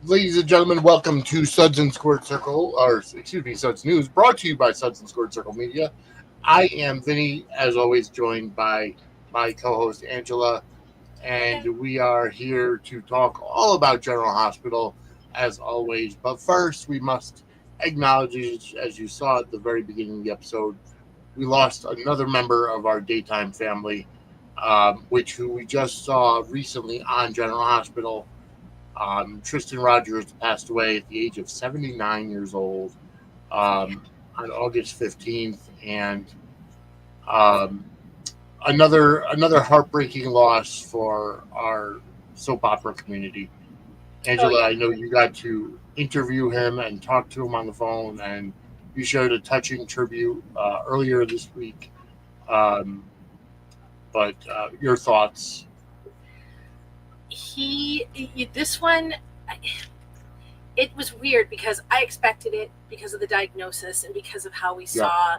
Ladies and gentlemen, welcome to Suds and Squirt Circle, or excuse me, Suds News, brought to you by Suds and Squirt Circle Media. I am Vinny, as always, joined by my co-host Angela, and we are here to talk all about General Hospital, as always. But first, we must acknowledge, as you saw at the very beginning of the episode, we lost another member of our daytime family, who we just saw recently on General Hospital. Tristan Rogers passed away at the age of 79 years old on August 15th, and another heartbreaking loss for our soap opera community. Angela, I know you got to interview him and talk to him on the phone, and you shared a touching tribute earlier this week. But your thoughts? This one, it was weird because I expected it because of the diagnosis and because of how we saw,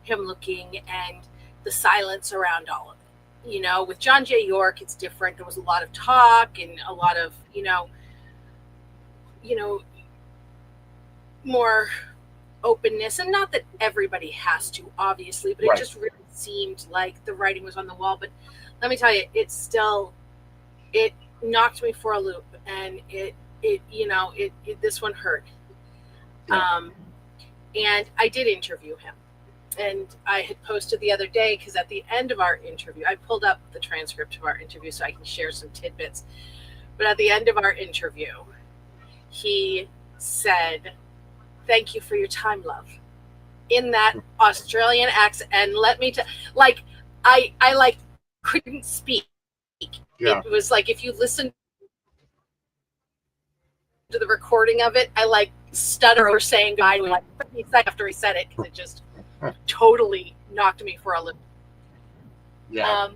him looking and the silence around all of it. With John J. York, it's different. There was a lot of talk and a lot of, more openness, and not that everybody has to, obviously, but it just really seemed like the writing was on the wall. But let me tell you, it knocked me for a loop, and this one hurt. And I did interview him, and I had posted the other day, because at the end of our interview, I pulled up the transcript of our interview so I can share some tidbits. But at the end of our interview, he said, "Thank you for your time, love," in that Australian accent. And let me I couldn't speak. Yeah. It was like, if you listen to the recording of it, I stutter over saying goodbye to him 30 seconds after he said it, because it just totally knocked me for a loop. Yeah.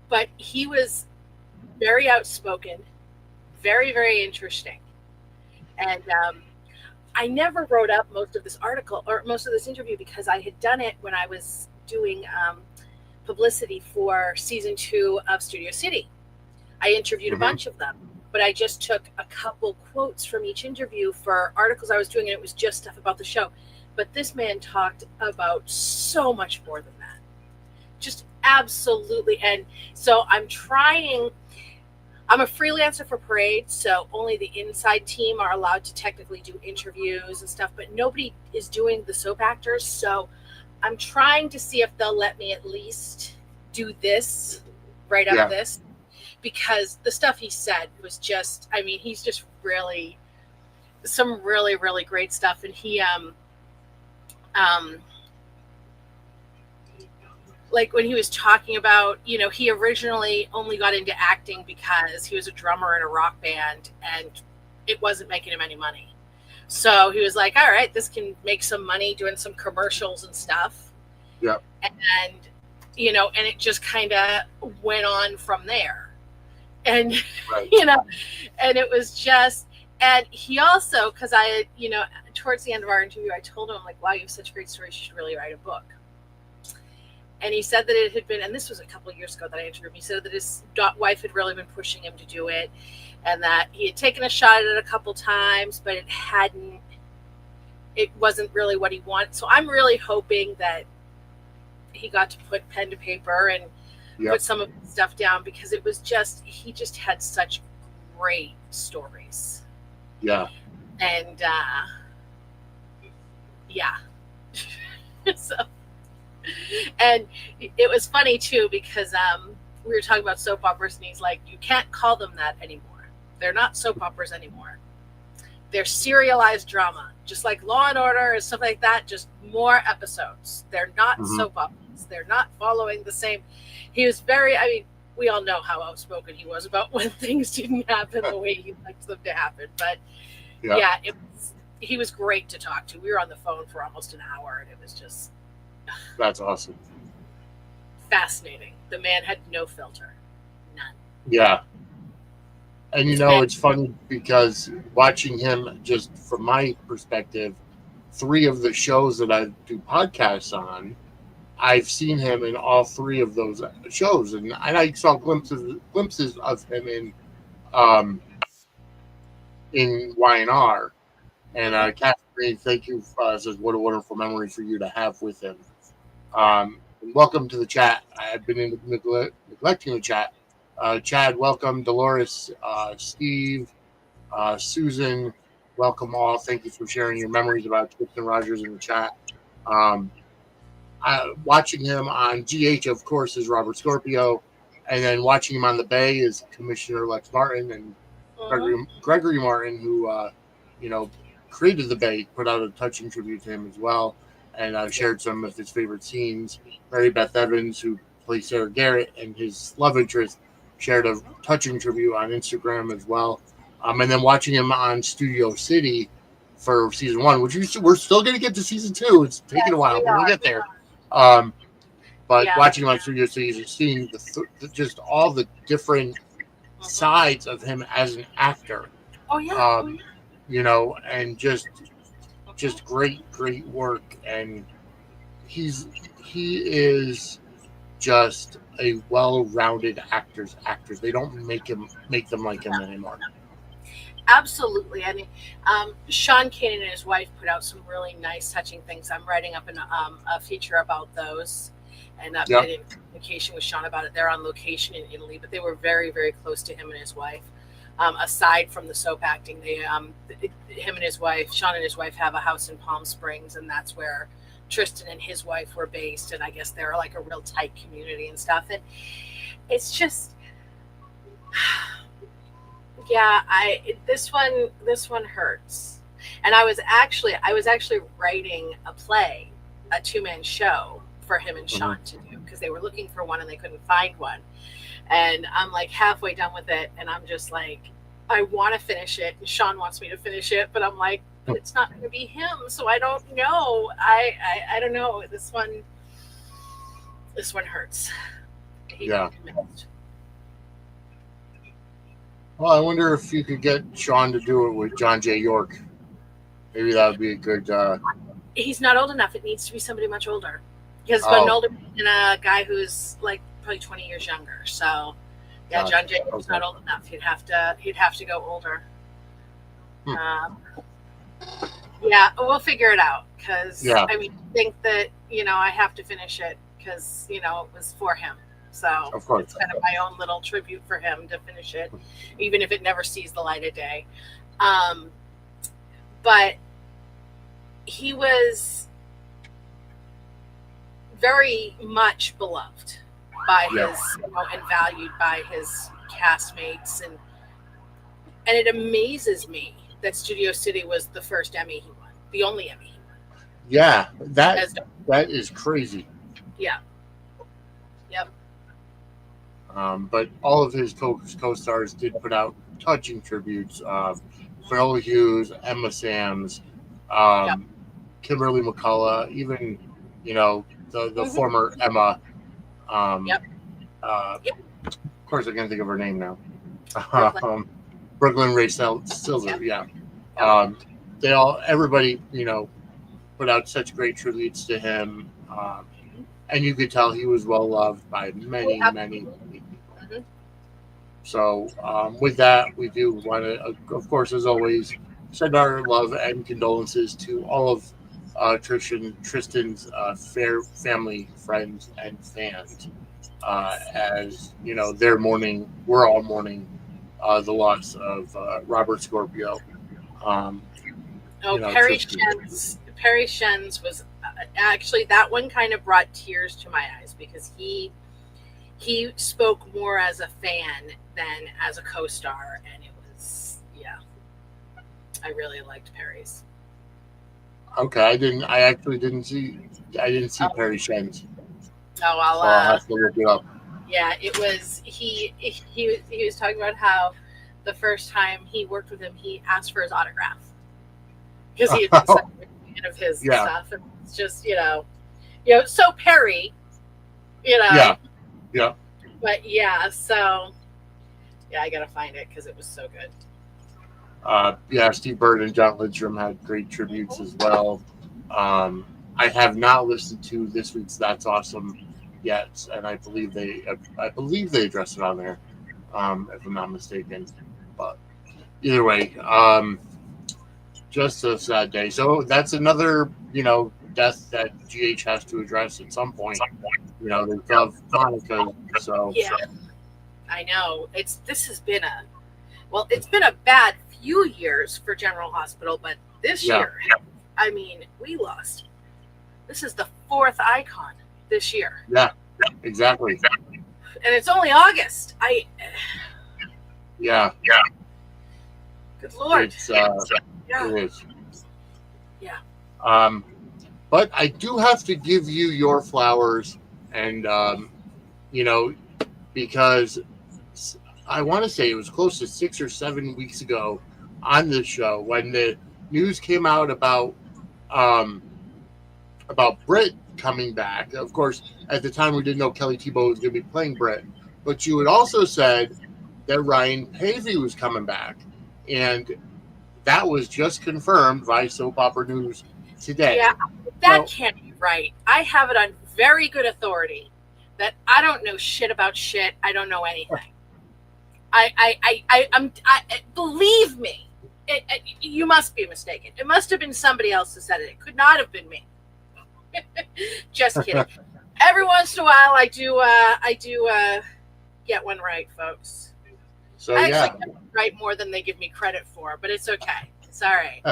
But he was very outspoken, very, very interesting. And I never wrote up most of this article or most of this interview because I had done it when I was doing publicity for season 2 of Studio City. I interviewed a bunch of them, but I just took a couple quotes from each interview for articles I was doing, and it was just stuff about the show. But this man talked about so much more than that. Just absolutely. And so I'm a freelancer for Parade, so only the inside team are allowed to technically do interviews and stuff, but nobody is doing the soap actors. So I'm trying to see if they'll let me at least do this, write up this, because the stuff he said was just, he's just really, some really, really great stuff. And he, when he was talking about, he originally only got into acting because he was a drummer in a rock band and it wasn't making him any money. So he was like, all right, this can make some money doing some commercials and stuff. Yeah. And, and it just kind of went on from there. And, and it was just, and he also, because I, towards the end of our interview, I told him, wow, you have such great stories, you should really write a book. And he said that it had been, and this was a couple of years ago that I interviewed him, he said that his wife had really been pushing him to do it, and that he had taken a shot at it a couple times, but it wasn't really what he wanted. So I'm really hoping that he got to put pen to paper and put some of the stuff down, because it was just, he just had such great stories. Yeah. And, so, and it was funny too, because we were talking about soap operas, and he's like, you can't call them that anymore. They're not soap operas anymore. They're serialized drama, just like Law and Order and stuff like that, just more episodes. They're not soap operas. They're not following the same. He was very, we all know how outspoken he was about when things didn't happen the way he liked them to happen. But he was great to talk to. We were on the phone for almost an hour, and it was just, that's awesome. Fascinating. The man had no filter. None. Yeah. And it's funny because watching him, just from my perspective, 3 of the shows that I do podcasts on, I've seen him in all 3 of those shows. And I saw glimpses of him in in YNR. And Catherine, thank you. Says, what a wonderful memory for you to have with him. Welcome to the chat. I've been neglecting the chat. Chad, welcome. Dolores, Steve, Susan, welcome all. Thank you for sharing your memories about Tristan Rogers in the chat. Watching him on GH, of course, is Robert Scorpio. And then watching him on the Bay is Commissioner Lex Martin and Gregory Martin, who, created the Bay, put out a touching tribute to him as well. And shared some of his favorite scenes. Mary Beth Evans, who plays Sarah Garrett, and his love interest, shared a touching tribute on Instagram as well. And then watching him on Studio City for season 1, which we're still going to get to season 2. It's taking a while, but we'll get there. But watching him on Studio City, you're seeing just all the different sides of him as an actor. And just great work. And he is just a well-rounded actor. They don't make them like him anymore. Absolutely. I mean, Sean Kanan and his wife put out some really nice, touching things. I'm writing up a feature about those, and I've been in communication with Sean about it. They're on location in Italy, but they were very, very close to him and his wife. Aside from the soap acting, Sean and his wife have a house in Palm Springs, and that's where Tristan and his wife were based. And I guess they're like a real tight community and stuff. And it's just, this one hurts. And I was actually writing a play, a 2-man show for him and Sean to do, because they were looking for one and they couldn't find one. And I'm like halfway done with it, and I'm just like, I want to finish it, and Sean wants me to finish it, but I'm like, but it's not going to be him, so I don't know. I don't know. This one hurts. Well, I wonder if you could get Sean to do it with John J. York. Maybe that would be a good. He's not old enough. It needs to be somebody much older. Because an older than a guy who's like probably 20 years younger. So, John J. York's not old enough. He'd have to go older. We'll figure it out. Because I think that I have to finish it because it was for him. So of course, it's kind of my own little tribute for him to finish it, even if it never sees the light of day. But he was very much beloved by his, and valued by his castmates, and it amazes me that Studio City was the first Emmy he won, the only Emmy he won. Yeah, that is crazy. Yeah. Yep. But all of his co-stars did put out touching tributes. Viola Hughes, Emma Samms, Kimberly McCullough, even the former Emma. Of course, I can't think of her name now. Brooklyn Ray Silver. Everybody put out such great tributes to him, and you could tell he was well loved by many people. So with that, we do want to, of course, as always, send our love and condolences to all of Tristan's family, friends, and fans. As they're mourning, we're all mourning the loss of Robert Scorpio. Perry Shen's was actually, that one kind of brought tears to my eyes, because he spoke more as a fan than as a co-star, and it was I really liked Perry's. Okay, I actually didn't see Perry Shen's. Oh, I'll have to look it up. Yeah, it was he was talking about how the first time he worked with him, he asked for his autograph because he had been such a fan of his stuff, and it's just so Perry, Yeah. But so I gotta find it because it was so good. Steve Bird and John Lidstrom had great tributes as well. I have not listened to this week's That's Awesome yet, and I believe they addressed it on there, if I'm not mistaken. But either way, just a sad day. So that's another, death that GH has to address at some point. They love Monica, so Yeah, I know. This has been it's been a bad few years for General Hospital, but this year, I mean, we lost. This is the 4th icon this year. Yeah, exactly. And it's only August. Yeah. Good Lord. It is. Yeah. But I do have to give you your flowers, and because I want to say it was close to 6 or 7 weeks ago on this show when the news came out about Britt coming back. Of course, at the time we didn't know Kelly Tebow was going to be playing Britt, but you had also said that Ryan Pavey was coming back, and that was just confirmed by Soap Opera News today. Yeah, that can't be right. I have it on very good authority that I don't know shit about shit. I don't know anything. Believe me, you must be mistaken. It must have been somebody else who said it. It could not have been me. Just kidding. Every once in a while, I do get one right, folks. So I actually get one right more than they give me credit for, but it's okay. It's all right.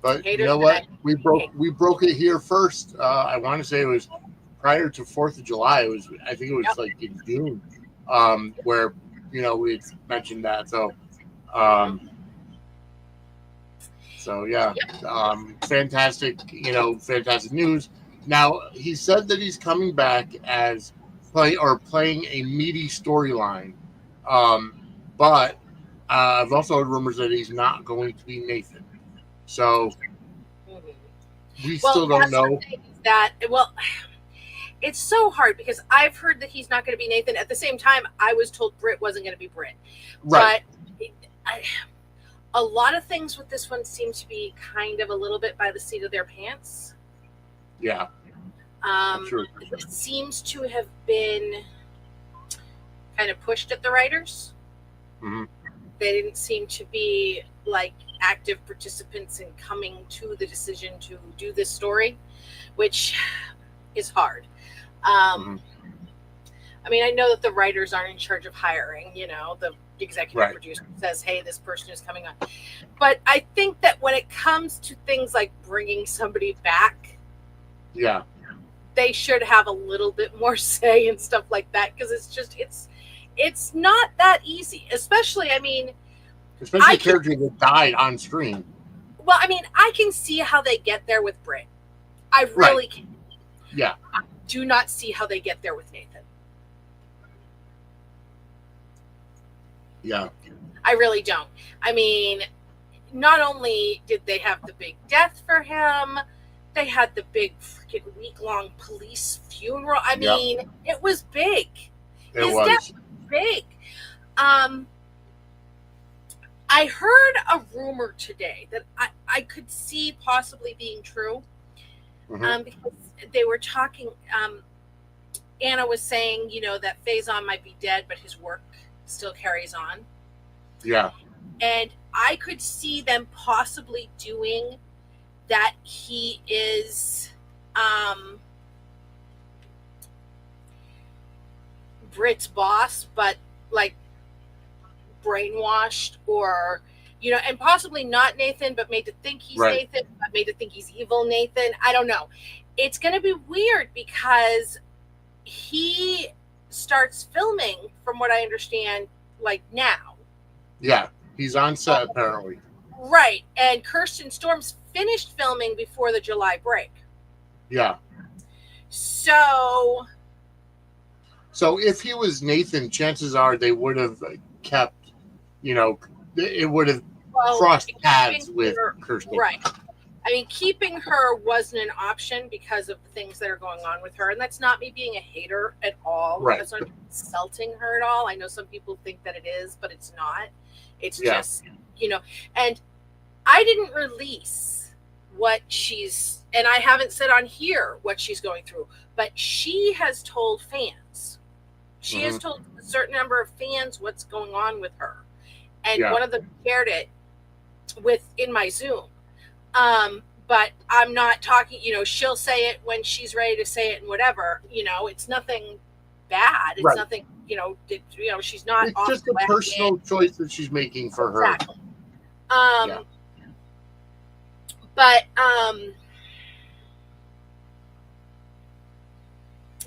But you know what? We broke it here first. I want to say it was prior to 4th of July. I think it was like in June, where we mentioned that. So, fantastic. Fantastic news. Now he said that he's coming back as playing a meaty storyline, but I've also heard rumors that he's not going to be Nathan. So we still don't know. It's so hard because I've heard that he's not going to be Nathan. At the same time, I was told Britt wasn't going to be Britt. Right. But a lot of things with this one seem to be kind of a little bit by the seat of their pants. Yeah. True. It seems to have been kind of pushed at the writers. Mm-hmm. They didn't seem to be like active participants in coming to the decision to do this story, which is hard. I mean, I know that the writers aren't in charge of hiring, the executive producer says, hey, this person is coming on. But I think that when it comes to things like bringing somebody back, they should have a little bit more say and stuff like that, because it's not that easy, especially a character that died on screen. Well, I mean, I can see how they get there with Britt. I really can. Yeah. I do not see how they get there with Nathan. Yeah. I really don't. I mean, not only did they have the big death for him, they had the big freaking week-long police funeral. I mean, it was big. His death was big. I heard a rumor today that I could see possibly being true. Because they were talking, Anna was saying, that Faison might be dead, but his work still carries on. Yeah. And I could see them possibly doing that he is Britt's boss, but like brainwashed, or and possibly not Nathan, but made to think he's Nathan, but made to think he's evil Nathan. I don't know. It's going to be weird because he starts filming, from what I understand, like now. Yeah, he's on set apparently. Right, and Kirsten Storm's finished filming before the July break. Yeah. So if he was Nathan, chances are they would have kept, it would have crossed paths with Kirsten. Right. I mean, keeping her wasn't an option because of the things that are going on with her. And that's not me being a hater at all. Right. That's not insulting her at all. I know some people think that it is, but it's not. It's just, and I didn't release what and I haven't said on here what she's going through, but she has told fans. She has told a certain number of fans what's going on with her. and one of them shared it in my Zoom. But I'm not talking, she'll say it when she's ready to say it and whatever, it's nothing bad. It's nothing, she's not. It's just a personal choice that she's making for her. But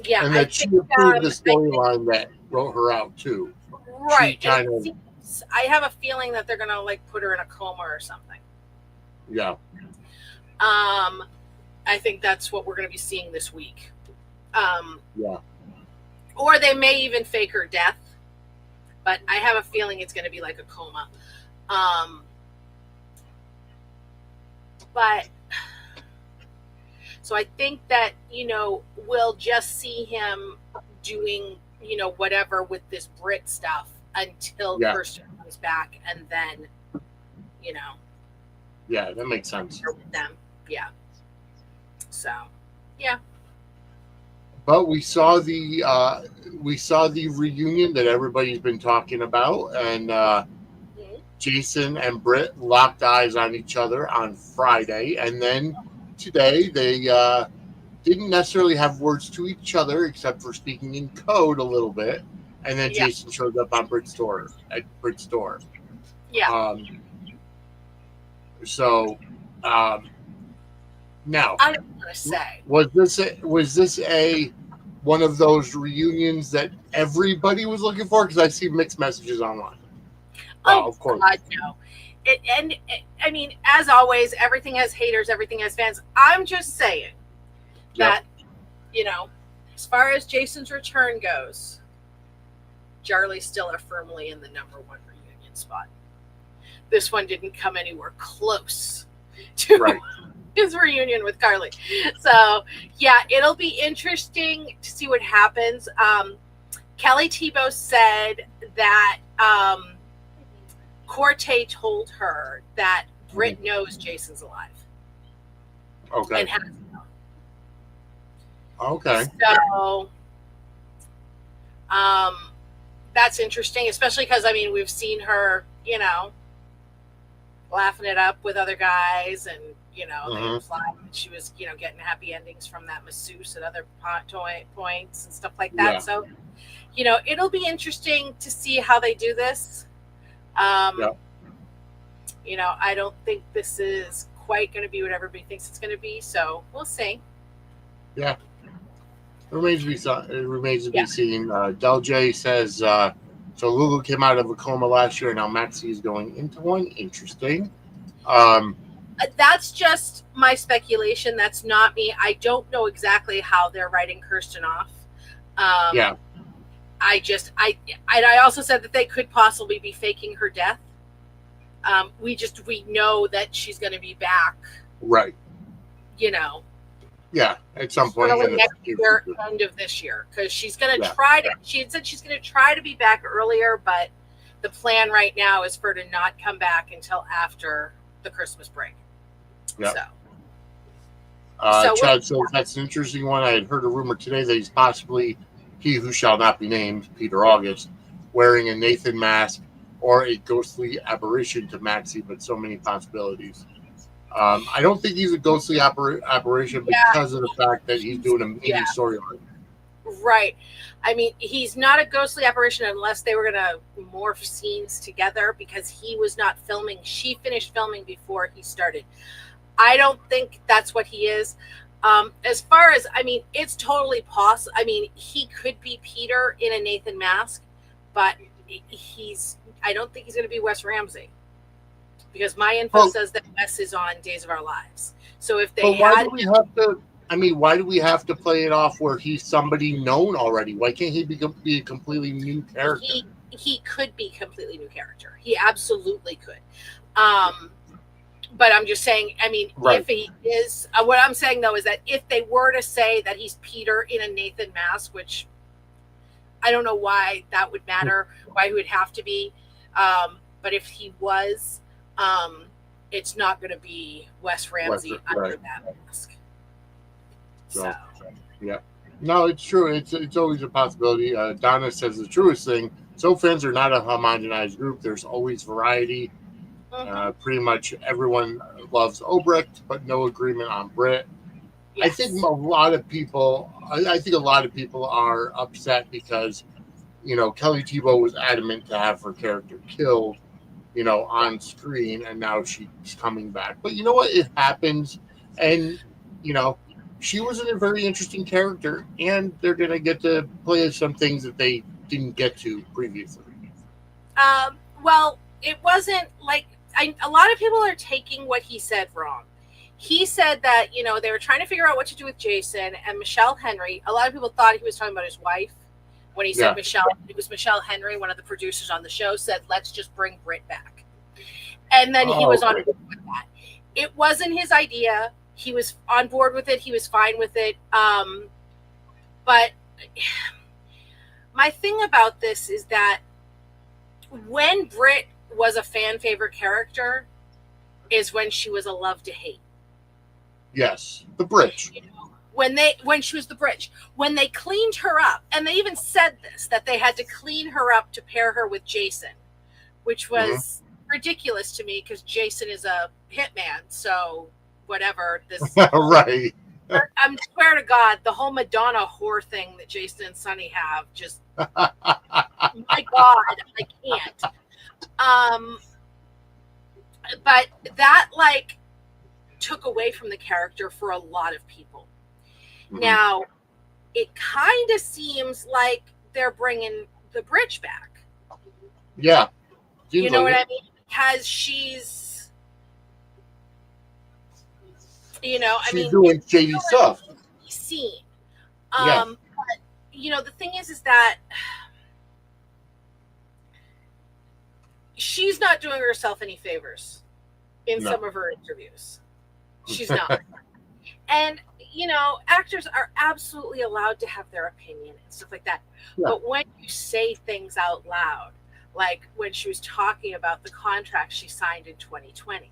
and that she approved the storyline that wrote her out too. Right. I have a feeling that they're gonna put her in a coma or something. Yeah. I think that's what we're gonna be seeing this week. Yeah. Or they may even fake her death, but I have a feeling it's gonna be like a coma. But so I think that, we'll just see him doing, whatever with this Brit stuff until Kirsten comes back, and then, Yeah, that makes sense. With them. Yeah. So, yeah. But we saw the reunion that everybody's been talking about, and Jason and Britt locked eyes on each other on Friday, and then today they didn't necessarily have words to each other except for speaking in code a little bit, and then Jason showed up on Britt's door at Britt's door. Yeah. Now I don't want to say, was this a one of those reunions that everybody was looking for? Because I see mixed messages online. Of course. God, no. I mean, as always, everything has haters, everything has fans. I'm just saying that, as far as Jason's return goes, Charlie's still are firmly in the number one reunion spot. This one didn't come anywhere close to his reunion with Carly. So, yeah, it'll be interesting to see what happens. Kelly Tebow said that Corte told her that Britt knows Jason's alive. Okay. And has to know. Okay. So, that's interesting, especially because, we've seen her, laughing it up with other guys, and, they implied that she was, getting happy endings from that masseuse at other points and stuff like that. Yeah. So, it'll be interesting to see how they do this. I don't think this is quite going to be what everybody thinks it's going to be, so we'll see. Yeah. It remains to be seen. Del J says, so Lulu came out of a coma last year, and now Maxie is going into one. Interesting. That's just my speculation. That's not me. I don't know exactly how they're writing Kirsten off. I also said that they could possibly be faking her death. We know that she's going to be back. Right. Yeah, at some point in next year, end of this year, because she's going to try to. She had said she's going to try to be back earlier, but the plan right now is for her to not come back until after the Christmas break. Yeah. Chad says that's an interesting one. I had heard a rumor today that he's possibly he who shall not be named, Peter August, wearing a Nathan mask or a ghostly apparition to Maxie, but so many possibilities. I don't think he's a ghostly apparition because of the fact that he's doing a mini storyline. Right. He's not a ghostly apparition unless they were going to morph scenes together, because he was not filming. She finished filming before he started. I don't think that's what he is. As far as, it's totally possible. He could be Peter in a Nathan mask, but I don't think he's going to be Wes Ramsey, because my info says that Wes is on Days of Our Lives. So if they why do we have to play it off where he's somebody known already? Why can't he be a completely new character? He could be a completely new character. He absolutely could. But I'm just saying, if he is, what I'm saying though is that if they were to say that he's Peter in a Nathan mask, which I don't know why that would matter, why he would have to be, but if he was, it's not going to be Wes Ramsey under that mask. So. Yeah. No, it's true. It's always a possibility. Donna says the truest thing soap fans are not a homogenized group. There's always variety. Mm-hmm. Pretty much everyone loves Obrecht, but no agreement on Britt. Yes. I think a lot of people. I think a lot of people are upset because Kelly Tebow was adamant to have her character killed, on screen, and now she's coming back. But you know what? It happens, and she was a very interesting character, and they're gonna get to play some things that they didn't get to previously. Well, it wasn't like a lot of people are taking what he said wrong. He said that they were trying to figure out what to do with Jason and Michelle Henry. A lot of people thought he was talking about his wife when he said Michelle. It was Michelle Henry, one of the producers on the show, said, "Let's just bring Britt back," and then he was on board with that. It wasn't his idea. He was on board with it. He was fine with it. But my thing about this is that when Britt was a fan favorite character is when she was a love to hate. Yes, the bridge. When she was the bridge, when they cleaned her up, and they even said this, that they had to clean her up to pair her with Jason, which was ridiculous to me because Jason is a hitman. So whatever this, right? I'm swear to God, the whole Madonna whore thing that Jason and Sonny have, just my God, I can't. But that took away from the character for a lot of people. Mm-hmm. Now, it kind of seems like they're bringing the bridge back. Yeah. You know what I mean? Because she's, she's doing shady stuff. Seen. But, the thing is that she's not doing herself any favors in some of her interviews. She's not. And, actors are absolutely allowed to have their opinion and stuff like that. Yeah. But when you say things out loud, like when she was talking about the contract she signed in 2020,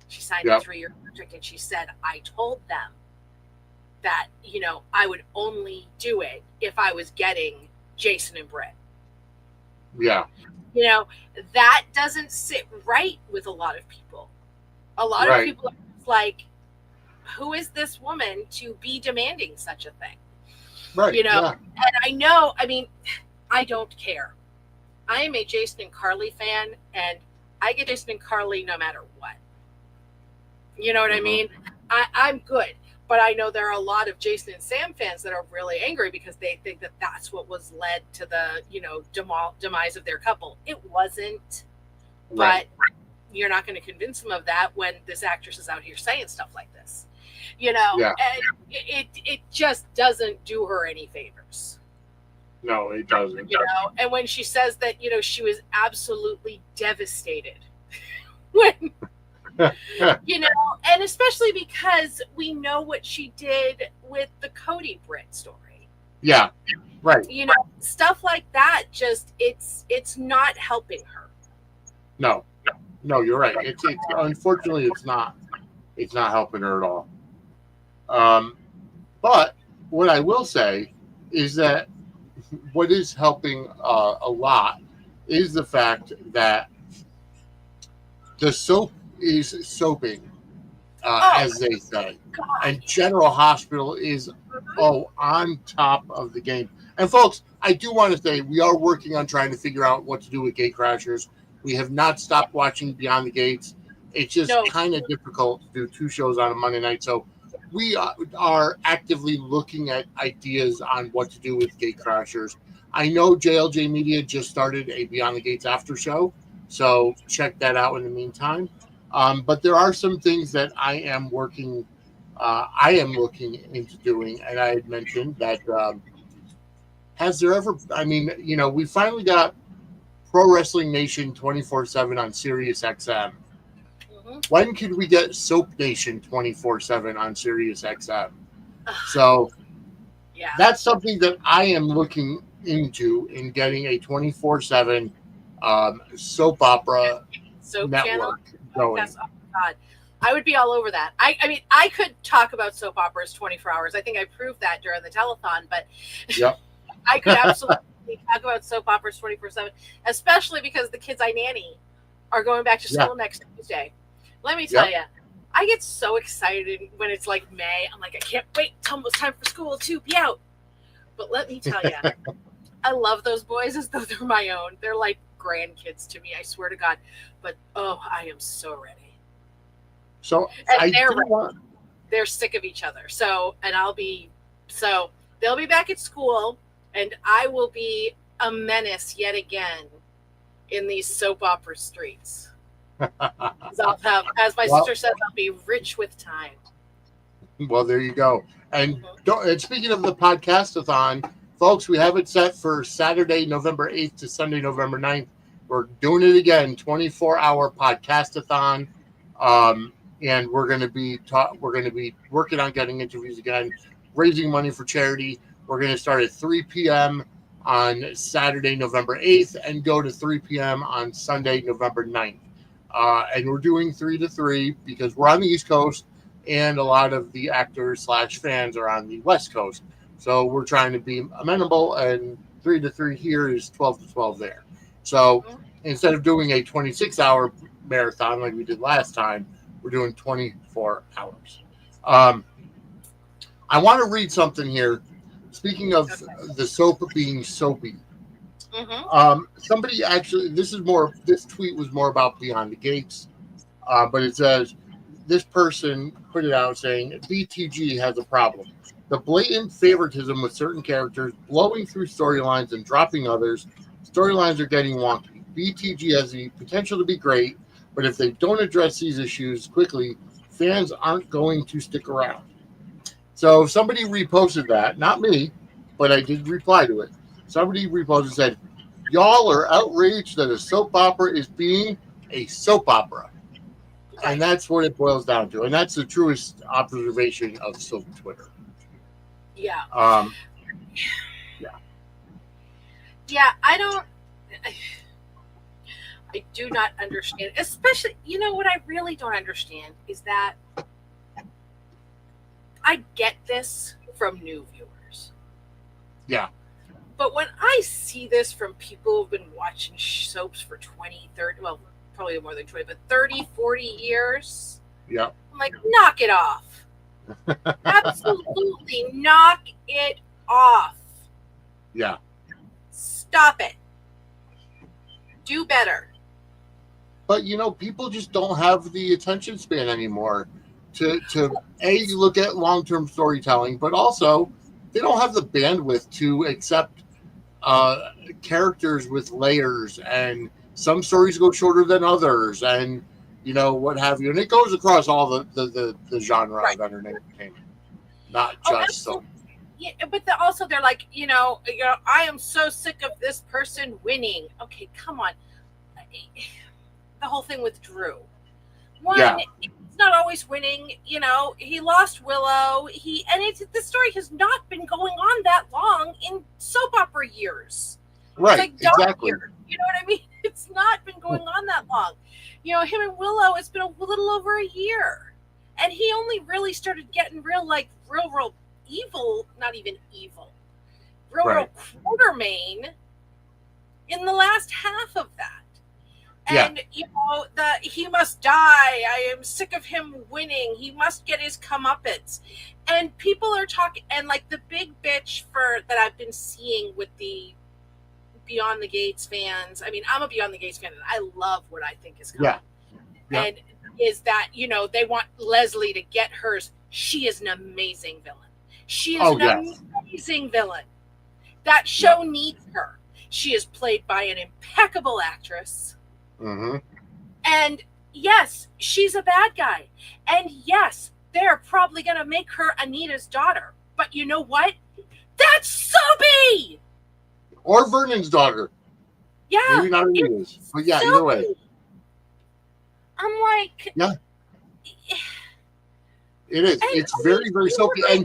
she signed a 3-year contract, and she said, I told them that, I would only do it if I was getting Jason and Britt. Yeah. That doesn't sit right with a lot of people. A lot of people are like, who is this woman to be demanding such a thing? Right. And I know, I don't care. I am a Jason and Carly fan, and I get Jason and Carly no matter what. You know what I mean? I'm good. But I know there are a lot of Jason and Sam fans that are really angry because they think that that's what was led to the, demise of their couple. It wasn't. Right. But you're not going to convince them of that when this actress is out here saying stuff like this. And it just doesn't do her any favors. No, it doesn't. And when she says that, she was absolutely devastated when, and especially because we know what she did with the Cody Britt story. Yeah, right. Stuff like that, just, it's not helping her. No, you're right. It's unfortunately, it's not helping her at all. But what I will say is that what is helping a lot is the fact that the soap is soaping, as they say, and General Hospital is on top of the game. And folks, I do want to say we are working on trying to figure out what to do with Gate Crashers. We have not stopped watching Beyond the Gates. It's just kind of difficult to do 2 shows on a Monday night. So we are actively looking at ideas on what to do with Gate Crashers. I know JLJ Media just started a Beyond the Gates after show, so check that out in the meantime. But there are some things that I am looking into doing, and I had mentioned that has there ever, we finally got Pro Wrestling Nation 24/7 on Sirius XM. When could we get Soap Nation 24/7 on Sirius XM? So that's something that I am looking into in getting a 24/7 soap opera network going. Yes, oh God. I would be all over that. I could talk about soap operas 24 hours. I think I proved that during the telethon, but I could absolutely talk about soap operas 24/7, especially because the kids I nanny are going back to school next Tuesday. Let me tell you, I get so excited when it's like May. I'm like, I can't wait. It's almost time for school to be out. But let me tell you, I love those boys as though they're my own. They're like grandkids to me, I swear to God. But oh, I am so ready. So and they're sick of each other. So they'll be back at school, and I will be a menace yet again in these soap opera streets. I'll have, as my sister says, I'll be rich with time. Well, there you go. And speaking of the podcast-a-thon, folks, we have it set for Saturday, November 8th to Sunday, November 9th. We're doing it again, 24-hour podcast-a-thon. And we're going to be working on getting interviews again, raising money for charity. We're going to start at 3 p.m. on Saturday, November 8th, and go to 3 p.m. on Sunday, November 9th. And we're doing 3 to 3 because we're on the East Coast, and a lot of the actors / fans are on the West Coast. So we're trying to be amenable, and 3 to 3 here is 12 to 12 there. So instead of doing a 26-hour marathon like we did last time, we're doing 24 hours. I want to read something here. Speaking of the soap being soapy, somebody actually, this tweet was more about Beyond the Gates, but it says, this person put it out saying, BTG has a problem. The blatant favoritism with certain characters, blowing through storylines and dropping others. Storylines are getting wonky. BTG has the potential to be great, but if they don't address these issues quickly, fans aren't going to stick around. So somebody reposted that, not me, but I did reply to it. Somebody reposted and said, y'all are outraged that a soap opera is being a soap opera. And that's what it boils down to. And that's the truest observation of soap Twitter. Yeah. Yeah, I do not understand, especially, what I really don't understand is that I get this from new viewers. Yeah. But when I see this from people who've been watching soaps for 20, 30, well, probably more than 20, but 30, 40 years, yeah, I'm like, knock it off. Absolutely knock it off. Yeah. Stop it. Do better. But, people just don't have the attention span anymore to look at long-term storytelling, but also they don't have the bandwidth to accept characters with layers, and some stories go shorter than others, and, what have you. And it goes across all the genre of entertainment, not just so. Yeah, but also they're like, I am so sick of this person winning. Okay, come on. The whole thing with Drew. He's not always winning. He lost Willow. The story has not been going on that long in soap opera years. Right, it's like exactly. Years, you know what I mean? It's not been going on that long. Him and Willow, it's been a little over a year. And he only really started getting real evil, not even evil, real Quartermaine in the last half of that. And, he must die. I am sick of him winning. He must get his comeuppance. And people are talking, and the big bitch that I've been seeing with the Beyond the Gates fans. I mean, I'm a Beyond the Gates fan, and I love what I think is coming. Yeah. And is that, they want Leslie to get hers. She is an amazing villain. She is an amazing villain. That show needs her. She is played by an impeccable actress. Mm-hmm. And yes, she's a bad guy. And yes, they're probably going to make her Anita's daughter. But you know what? That's Soapy! Or Vernon's daughter. Yeah. Maybe not Anita's. But yeah, either way. I'm like... Yeah. It is. It's very, very soapy. And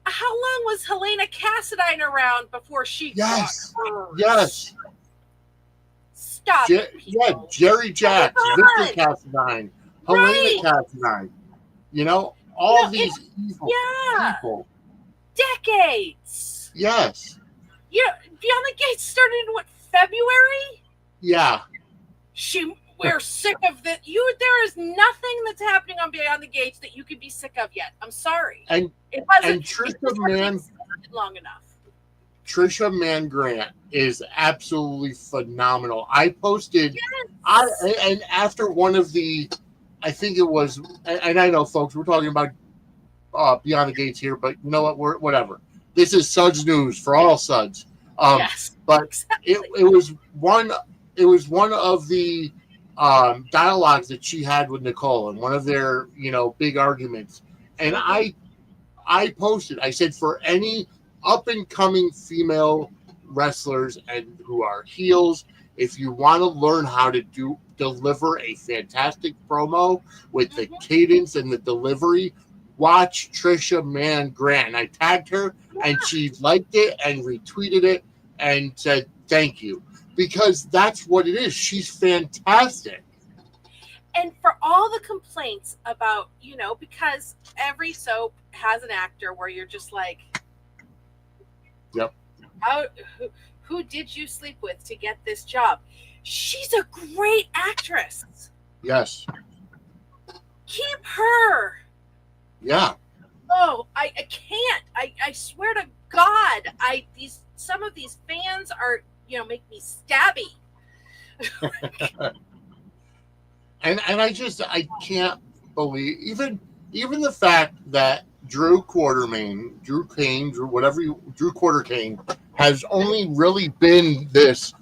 how long was Helena Cassadine around before she got hers? Yes. Stop. Jerry Jacks, Victor Cassadine, Helena Cassadine. All these evil people. Decades. Yes. Beyond the Gates started in what, February? Yeah. We're sick of that. There is nothing that's happening on Beyond the Gates that you could be sick of yet. I'm sorry. And it wasn't. And Trisha Mann long enough. Trisha Mann Grant is absolutely phenomenal. I posted, and after one of the, I think it was, and I know, folks, we're talking about Beyond the Gates here, but you know what? Whatever. This is Suds News for all Suds. Yes, but exactly. it was one. It was one of the dialogues that she had with Nicole, and one of their big arguments. And I posted. I said, for any up and coming female wrestlers and who are heels, if you want to learn how to deliver a fantastic promo with the cadence and the delivery, watch Trisha Mann Grant. And I tagged her, and she liked it and retweeted it and said thank you, because that's what it is. She's fantastic. And for all the complaints about, because every soap has an actor where you're just like, yep, who did you sleep with to get this job? She's a great actress. Yes. Keep her. Yeah. Oh, I can't. I swear to God, some of these fans are, make me stabby. and I can't believe even the fact that Drew Quartermaine has only really been this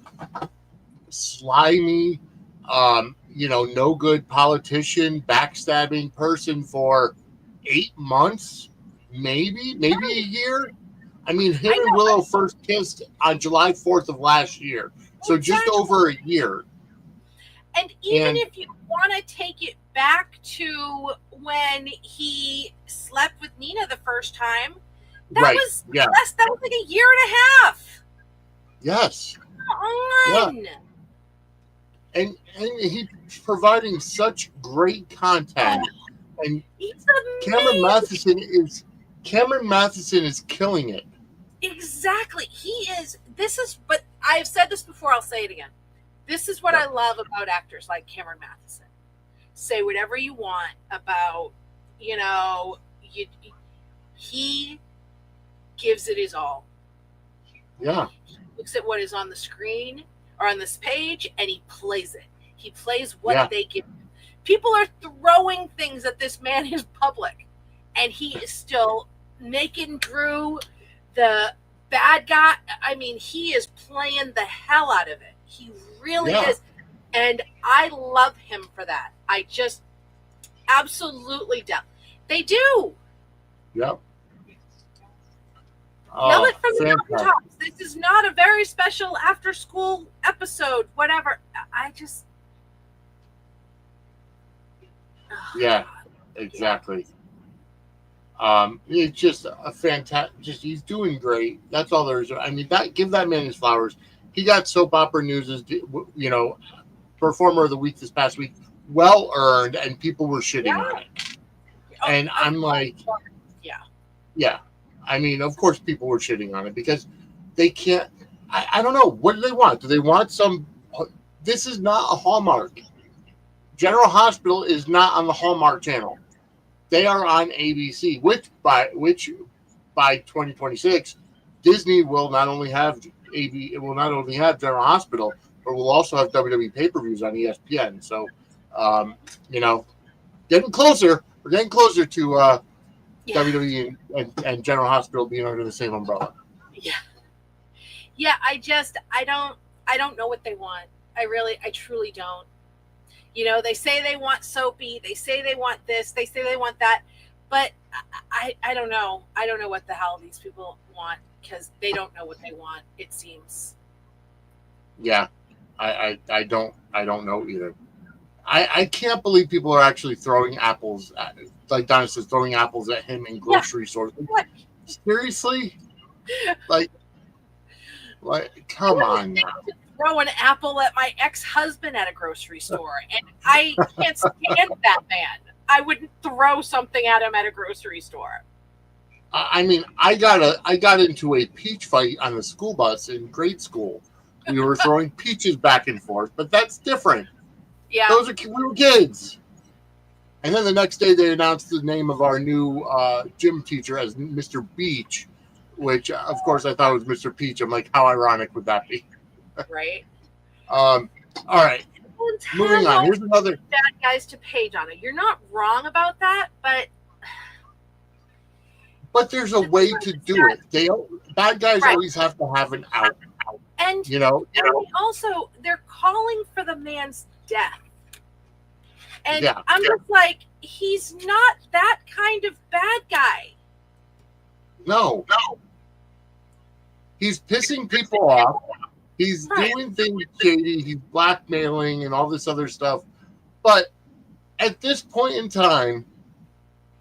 slimy, no good politician, backstabbing person for 8 months, maybe a year. I mean, him and Willow first kissed on July 4th of last year, so just over a year. And even if you want to take it back to when he slept with Nina the first time, that was like a year and a half. Yes. Come on. Yeah. And he's providing such great content. And Cameron Matheson is killing it. Exactly. He is. But I've said this before, I'll say it again. This is what I love about actors like Cameron Matheson. Say whatever you want about, he gives it his all. Yeah. He looks at what is on the screen or on this page, and he plays it. He plays what they give him. People are throwing things at this man in public, and he is still making Drew the bad guy. I mean, he is playing the hell out of it. He really is. And I love him for that. I just absolutely do. They do. Yep. Yell it from the mountaintops. This is not a very special after school episode, whatever. I just. Yeah, exactly. It's just a fantastic. He's doing great. That's all there is. I mean, give that man his flowers. He got Soap Opera News' Performer of the Week this past week. Well earned, and people were shitting on it. And I'm like, yeah. I mean, of course, people were shitting on it because they can't. I don't know. What do they want? Do they want some? This is not a Hallmark. General Hospital is not on the Hallmark Channel. They are on ABC, which by 2026, Disney will not only have General Hospital, but will also have WWE pay-per-views on ESPN. So, getting closer. We're getting closer to WWE and General Hospital being under the same umbrella. Yeah. I don't know what they want. I truly don't. They say they want soapy. They say they want this. They say they want that. But I don't know. I don't know what the hell these people want because they don't know what they want, it seems. Yeah, I don't know either. I can't believe people are actually throwing apples at, like Donna says, throwing apples at him in grocery stores. What? Seriously? Like, come on now. Throw an apple at my ex-husband at a grocery store, and I can't stand that man. I wouldn't throw something at him at a grocery store. I mean, I got into a peach fight on the school bus in grade school. We were throwing peaches back and forth, but that's different. Yeah. Those are we were kids. And then the next day, they announced the name of our new gym teacher as Mr. Beach, which, of course, I thought was Mr. Peach. I'm like, how ironic would that be? Right. All right. Moving on. Here's another. Bad guys to pay, Donna. You're not wrong about that, but there's a way to do it. Bad guys always have to have an out. And also they're calling for the man's death. And I'm just like, he's not that kind of bad guy. No. He's pissing people off. He's doing things shady. He's blackmailing and all this other stuff. But at this point in time,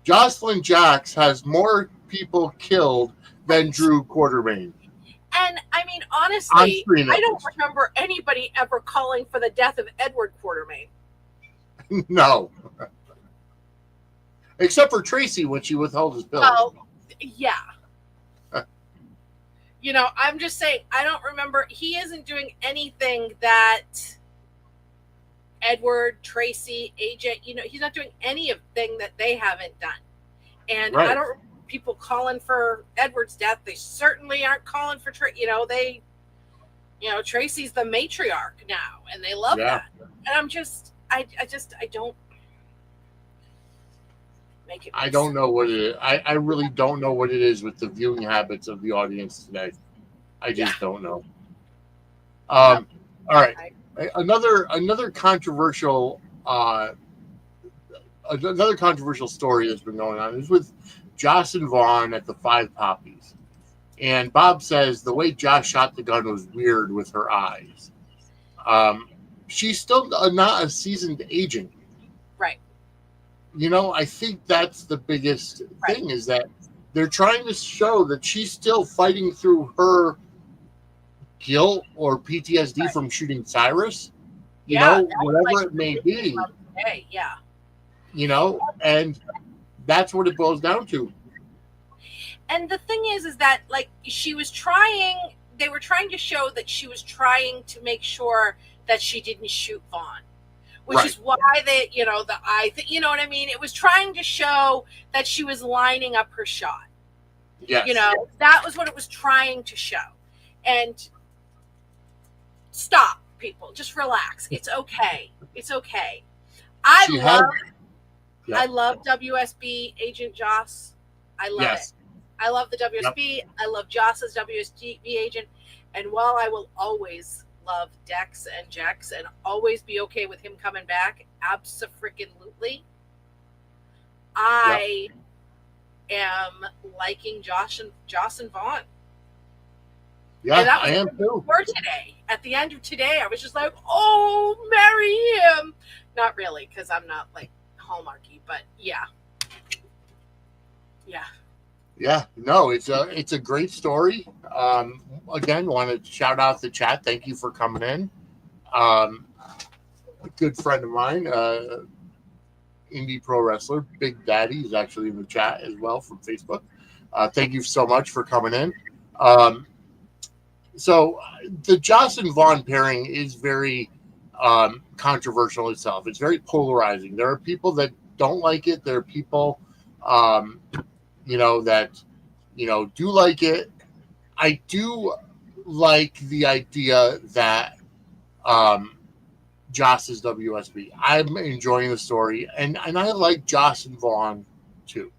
Jocelyn Jacks has more people killed than Drew Quartermaine. And I mean, honestly, I don't remember anybody ever calling for the death of Edward Quartermaine. No. Except for Tracy when she withheld his bill. Oh, yeah. I'm just saying, I don't remember. He isn't doing anything that Edward, Tracy, AJ, he's not doing anything that they haven't done. And I don't remember people calling for Edward's death. They certainly aren't calling for Tracy's the matriarch now, and they love that. And I'm just, I don't make it. I don't know what it is. I really don't know what it is with the viewing habits of the audience today. I just don't know. All right. Another controversial story that's been going on is with Joss and Vaughn at the Five Poppies. And Bob says the way Joss shot the gun was weird with her eyes. She's still not a seasoned agent. Right. I think that's the biggest thing is that they're trying to show that she's still fighting through her guilt or PTSD from shooting Cyrus. Whatever it may be. Yeah. And that's what it boils down to. And the thing is that like they were trying to show that she was trying to make sure that she didn't shoot Vaughn, which is why the eye thing, you know what I mean? It was trying to show that she was lining up her shot. Yes. That was what it was trying to show. And stop, people. Just relax. It's okay. It's okay. I love WSB Agent Joss. I love it. I love the WSB. Yep. I love Joss as WSB agent. And while I will always love Dex and Jex and always be okay with him coming back, abso-freaking-lutely, I am liking Joss and Vaughn. Yeah, I am too. For today, at the end of today, I was just like, "Oh, marry him." Not really, because I'm not like Hallmarky, but yeah. No, it's a great story. Again, want to shout out the chat. Thank you for coming in. A good friend of mine, indie pro wrestler, Big Daddy, is actually in the chat as well from Facebook. Thank you so much for coming in. So the Joss and Vaughn pairing is very controversial itself. It's very polarizing. There are people that don't like it. There are people, that, do like it. I do like the idea that Joss is WSB. I'm enjoying the story, and I like Joss and Vaughn too.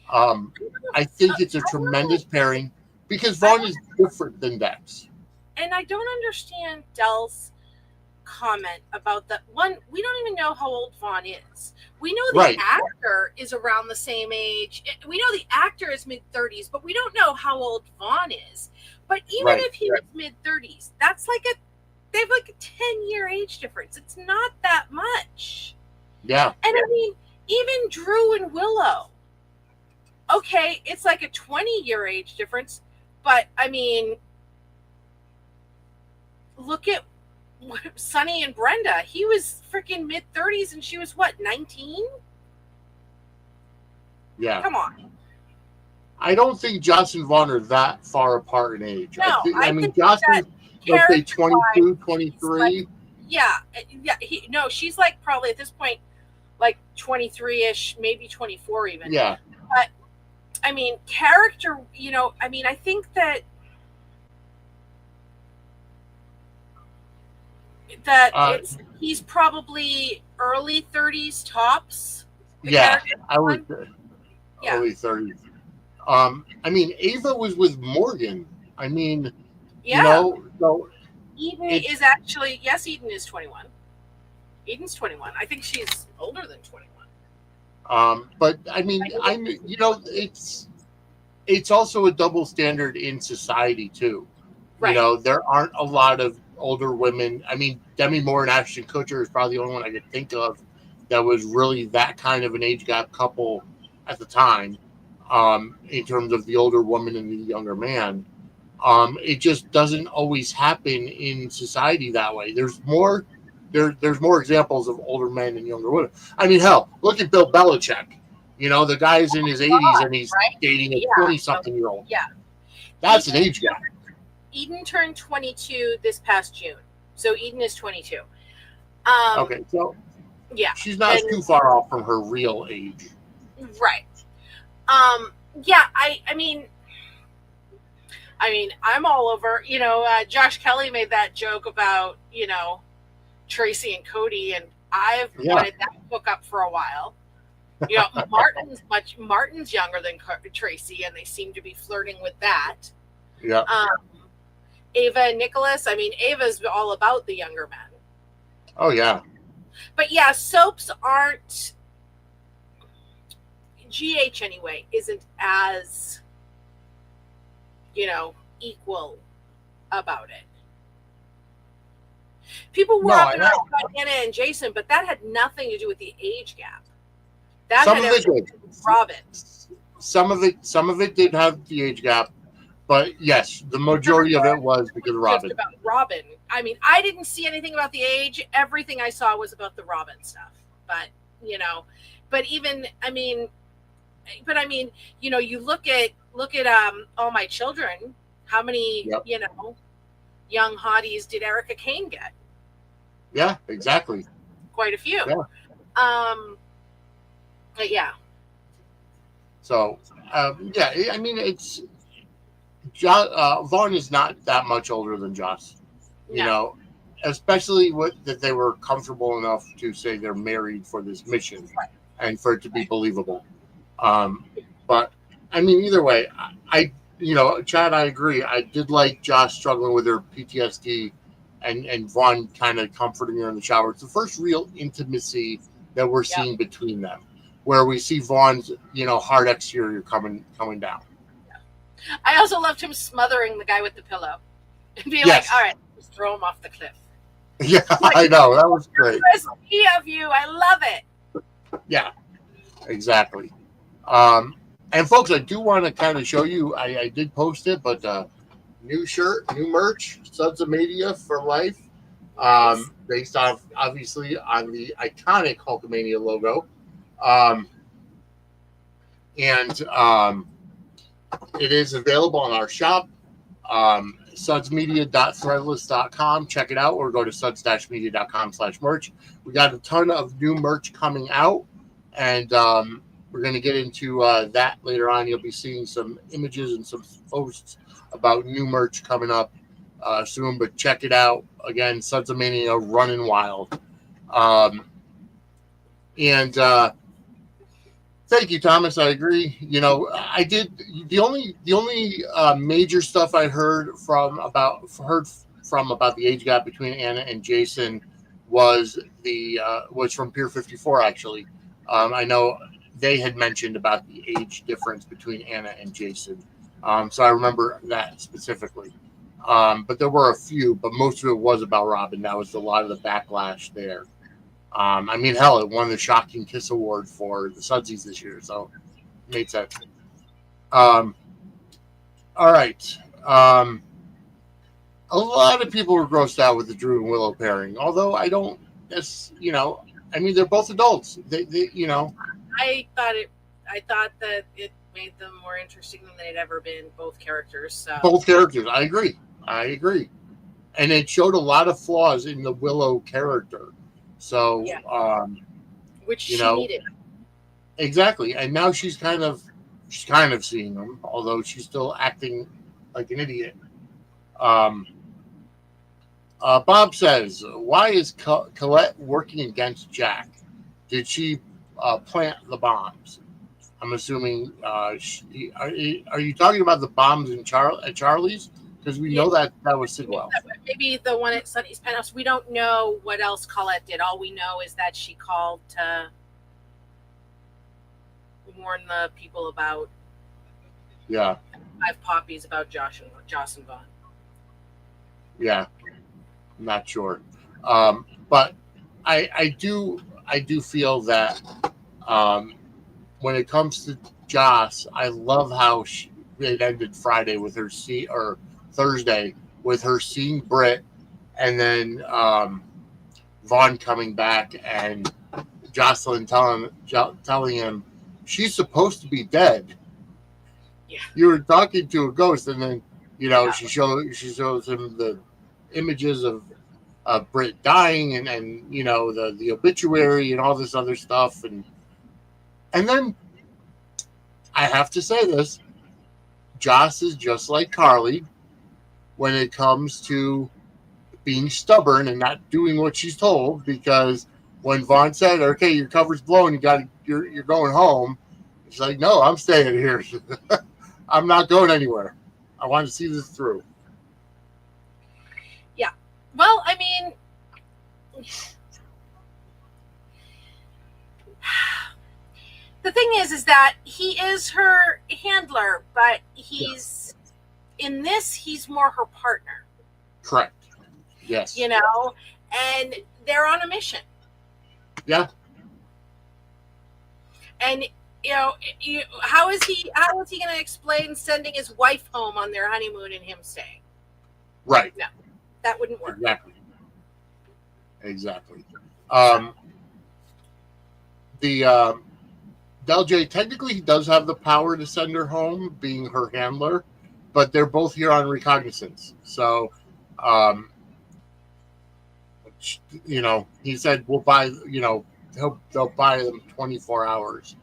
I think it's a tremendous pairing because Vaughn is different than Dex. And I don't understand Dell's comment about that one. We don't even know how old Vaughn is. We know the actor is around the same age. We know the actor is mid-30s, but we don't know how old Vaughn is. But even if he was mid-30s, that's they have like a 10-year age difference. It's not that much. Yeah. And I mean, even Drew and Willow, okay, it's like a 20-year age difference, but I mean, look at Sonny and Brenda. He was freaking mid-30s and she was what, 19? Yeah. Come on. I don't think Joss and Vaughn are that far apart in age. No, I mean, think Joss that is, let's say, character-wise, 22, he's like, 23. yeah, no, she's like probably at this point like 23-ish, maybe 24 even. Yeah. But I mean, character, I mean, I think that he's probably early 30s tops. Yeah, I was Yeah. early 30s. I mean, Ava was with Morgan. I mean, so Eden is actually, yes, Eden is 21. Eden's 21. I think she's older than 21. But I mean, it's also a double standard in society too. Right. There aren't a lot of older women. I mean, Demi Moore and Ashton Kutcher is probably the only one I could think of that was really that kind of an age gap couple at the time, in terms of the older woman and the younger man. It just doesn't always happen in society that way. There's more examples of older men and younger women. I mean, hell, look at Bill Belichick. The guy's in his 80s and he's dating a 20-something-year-old. Yeah. That's an age gap. Eden turned 22 this past June. So Eden is 22. Okay, so yeah, she's not too far off from her real age. Right. Yeah, I mean, I'm all over, Josh Kelly made that joke about, Tracy and Cody, and I've wanted that hook up for a while. Martin's younger than Tracy, and they seem to be flirting with that. Yeah. Ava and Nicholas, Ava's all about the younger men. Oh, yeah. But yeah, soaps aren't, GH anyway, isn't as, equal about it. People were up and out about Anna and Jason, but that had nothing to do with the age gap. That had everything to do with Robin. Some of it did have the age gap, but yes, the majority of it was because of Robin. About Robin. I didn't see anything about the age. Everything I saw was about the Robin stuff. But even, you look at All My Children. How many, young hotties did Erica Kane get? Yeah, exactly. Quite a few. Yeah. But yeah. So, it's Vaughn is not that much older than Joss. Especially that they were comfortable enough to say they're married for this mission, and for it to be believable. But either way, Chad, I agree. I did like Joss struggling with her PTSD, and Vaughn kind of comforting her in the shower. It's the first real intimacy that we're seeing between them, where we see Vaughn's hard exterior coming down. I also loved him smothering the guy with the pillow and being like, all right, just throw him off the cliff. Yeah, I know. That was great. Recipe of you. I love it. Yeah, exactly. And folks, I do want to kind of show you, I did post it, but new shirt, new merch, Suds Media for life, based off, obviously, on the iconic Hulkamania logo. It is available on our shop, sudsmedia.threadless.com. Check it out, or go to suds-media.com/merch. We got a ton of new merch coming out, and we're going to get into that later on. You'll be seeing some images and some posts about new merch coming up soon, but check it out. Again, Suds of Mania running wild. Thank you, Thomas. I agree. I did the only major stuff I heard from about the age gap between Anna and Jason was from Pier 54. Actually, I know they had mentioned about the age difference between Anna and Jason, so I remember that specifically. But there were a few, but most of it was about Robin. That was a lot of the backlash there. Hell, it won the Shocking Kiss Award for the Sudsies this year, so it made sense. All right. A lot of people were grossed out with the Drew and Willow pairing, although I don't. They're both adults. They. I thought that it made them more interesting than they'd ever been, both characters. So. Both characters. I agree. And it showed a lot of flaws in the Willow character. So, which she needed. Exactly. And now she's kind of seeing them, although she's still acting like an idiot. Bob says, why is Colette working against Jack? Did she plant the bombs? I'm assuming. Are you talking about the bombs at Charlie's? Because we know that was Sidwell. Maybe the one at Sonny's penthouse. We don't know what else Colette did. All we know is that she called to warn the people about 5 poppies about Joss and Vaughn. Yeah, I'm not sure, but I do feel that when it comes to Joss, I love how it ended Friday with her or Thursday with her seeing Britt, and then Vaughn coming back and Jocelyn telling him she's supposed to be dead. Yeah, you were talking to a ghost, and then she shows him the images of Britt dying, and the obituary and all this other stuff, and then I have to say this: Joss is just like Carly when it comes to being stubborn and not doing what she's told. Because when Vaughn said, "Okay, your cover's blown, you're going home," she's like, "No, I'm staying here. I'm not going anywhere. I want to see this through." Yeah. Well, I mean, the thing is that he is her handler, but he's in this. He's more her partner. Correct. Yes. And they're on a mission. Yeah. And how is he going to explain sending his wife home on their honeymoon and him staying? Right. No, that wouldn't work. Exactly. Del J, technically he does have the power to send her home, being her handler, but they're both here on recognizance. So, he said we'll buy. They'll buy them 24 hours.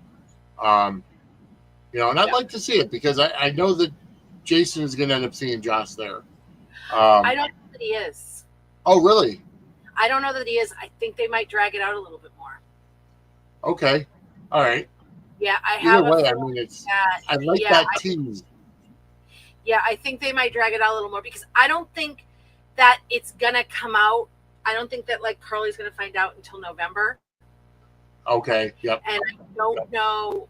And I'd like to see it because I know that Jason is going to end up seeing Joss there. I don't know that he is. Oh, really? I don't know that he is. I think they might drag it out a little bit more. Okay. All right. Yeah, I have. Either way, I mean, I like that tease. Yeah, I think they might drag it out a little more because I don't think that it's going to come out. I don't think that Carly's going to find out until November. Okay. Yep. And I don't know.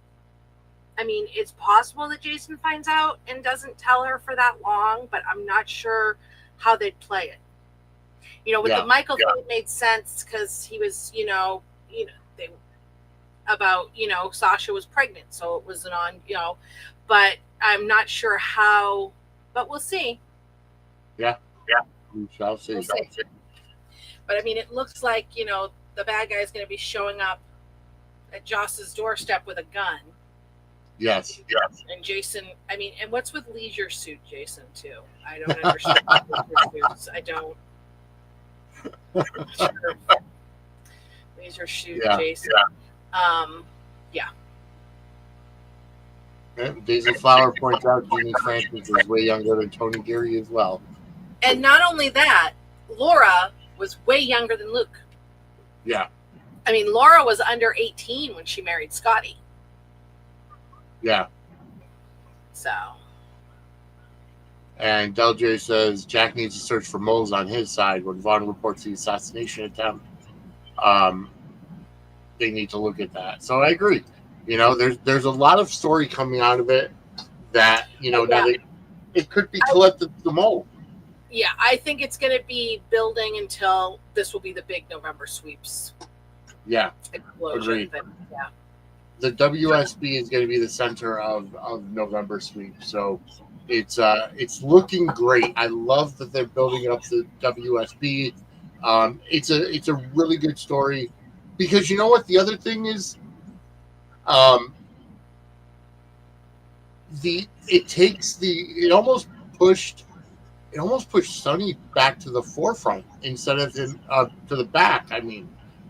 I mean, it's possible that Jason finds out and doesn't tell her for that long, but I'm not sure how they'd play it. With the Michael thing, it made sense because he was, Sasha was pregnant, so it was but I'm not sure how. But we'll see. Yeah. We shall see. But I mean, it looks like the bad guy is going to be showing up at Joss's doorstep with a gun. Yes. And Jason, I mean, and what's with Leisure Suit Jason too? I don't understand. I don't. Leisure Suit Jason. Yeah. Daisy Flower points out Jeannie Francis is way younger than Tony Geary as well. And not only that, Laura was way younger than Luke. Yeah. I mean, Laura was under 18 when she married Scotty. Yeah. So. And Del J says Jack needs to search for moles on his side when Vaughn reports the assassination attempt. They need to look at that. So I agree. There's a lot of story coming out of it that, now it could be Colette the mole. Yeah, I think it's going to be building until this will be the big November sweeps. Yeah. Explosion. Yeah. The WSB is going to be the center of November sweep. So it's looking great. I love that they're building up the WSB. It's a really good story because you know what the other thing is? it almost pushed Sonny back to the forefront instead of him to the back. I mean,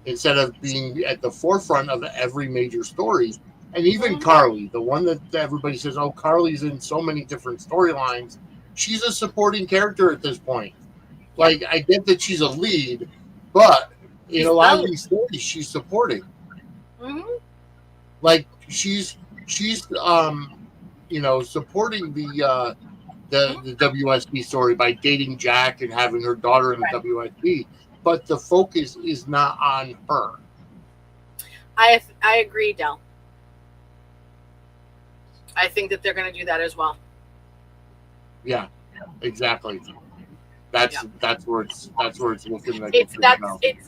instead of being at the forefront of every major story. And even Carly, the one that everybody says, oh, Carly's in so many different storylines. She's a supporting character at this point. Like, I get that she's a lead, but in a lot of these stories, she's supporting. Like, she's supporting the WSB story by dating Jack and having her daughter in the WSB, but the focus is not on her. I agree, Del. I think that they're going to do that as well. Yeah, exactly. That's where it's looking like it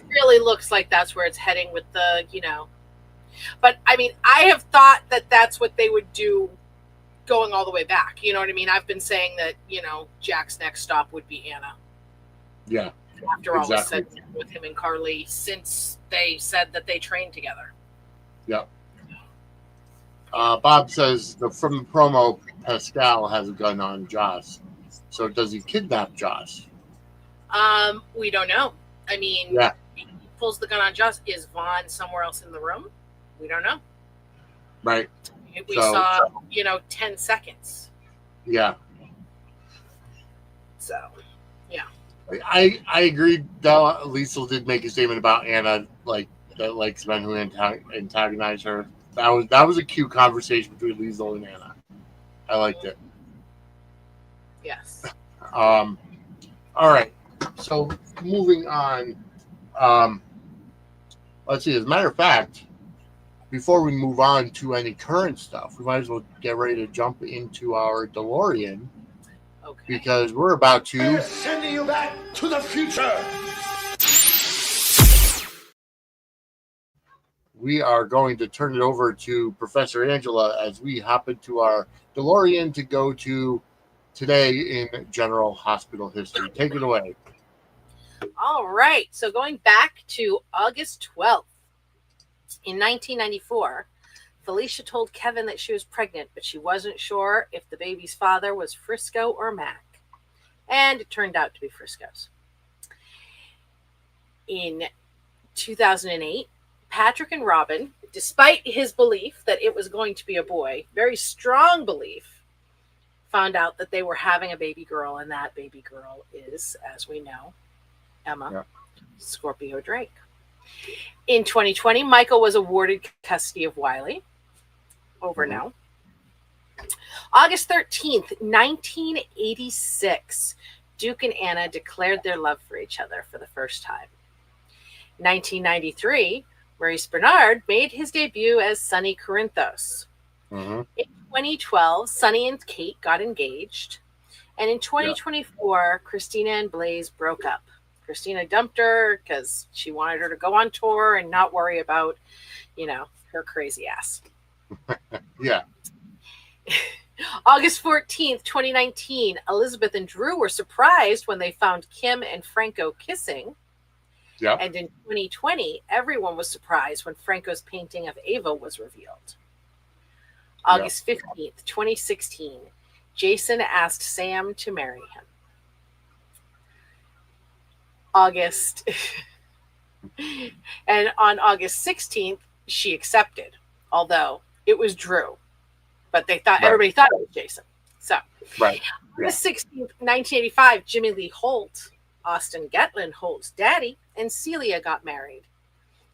really looks like that's where it's heading with the But I mean, I have thought that that's what they would do going all the way back. You know what I mean? I've been saying that, Jack's next stop would be Anna. Yeah. After all was said with him and Carly, since they said that they trained together. Yeah. Bob says from the promo, Pascal has a gun on Joss. So does he kidnap Joss? We don't know. I mean, he pulls the gun on Joss. Is Vaughn somewhere else in the room? We don't know. Right. We saw, 10 seconds. Yeah. So, yeah. I agree. Liesl did make a statement about Anna, that likes men who antagonize her. That was a cute conversation between Liesl and Anna. I liked it. Yes. All right. So moving on. Let's see. As a matter of fact, before we move on to any current stuff, we might as well get ready to jump into our DeLorean. Okay. Because we're about to sending you back to the future. We are going to turn it over to Professor Angela as we hop into our DeLorean to go to today in general hospital history. Take it away. All right. So going back to August 12th, in 1994, Felicia told Kevin that she was pregnant, but she wasn't sure if the baby's father was Frisco or Mac. And it turned out to be Frisco's. In 2008, Patrick and Robin, despite his belief that it was going to be a boy, very strong belief, found out that they were having a baby girl, and that baby girl is, as we know, Emma Scorpio Drake. In 2020, Michael was awarded custody of Wiley. Over now. August 13th, 1986, Duke and Anna declared their love for each other for the first time. 1993, Maurice Bernard made his debut as Sonny Corinthos. In 2012, Sonny and Kate got engaged. And in 2024, Christina and Blaze broke up. Christina dumped her because she wanted her to go on tour and not worry about, her crazy ass. Yeah. August 14th, 2019, Elizabeth and Drew were surprised when they found Kim and Franco kissing. Yeah. And in 2020, everyone was surprised when Franco's painting of Ava was revealed. August 15th, 2016, Jason asked Sam to marry him. And on August 16th, she accepted, although it was Drew. But everybody thought it was Jason. So, August 16th, 1985, Jimmy Lee Holt, Austin Gatlin Holt's daddy, and Celia got married.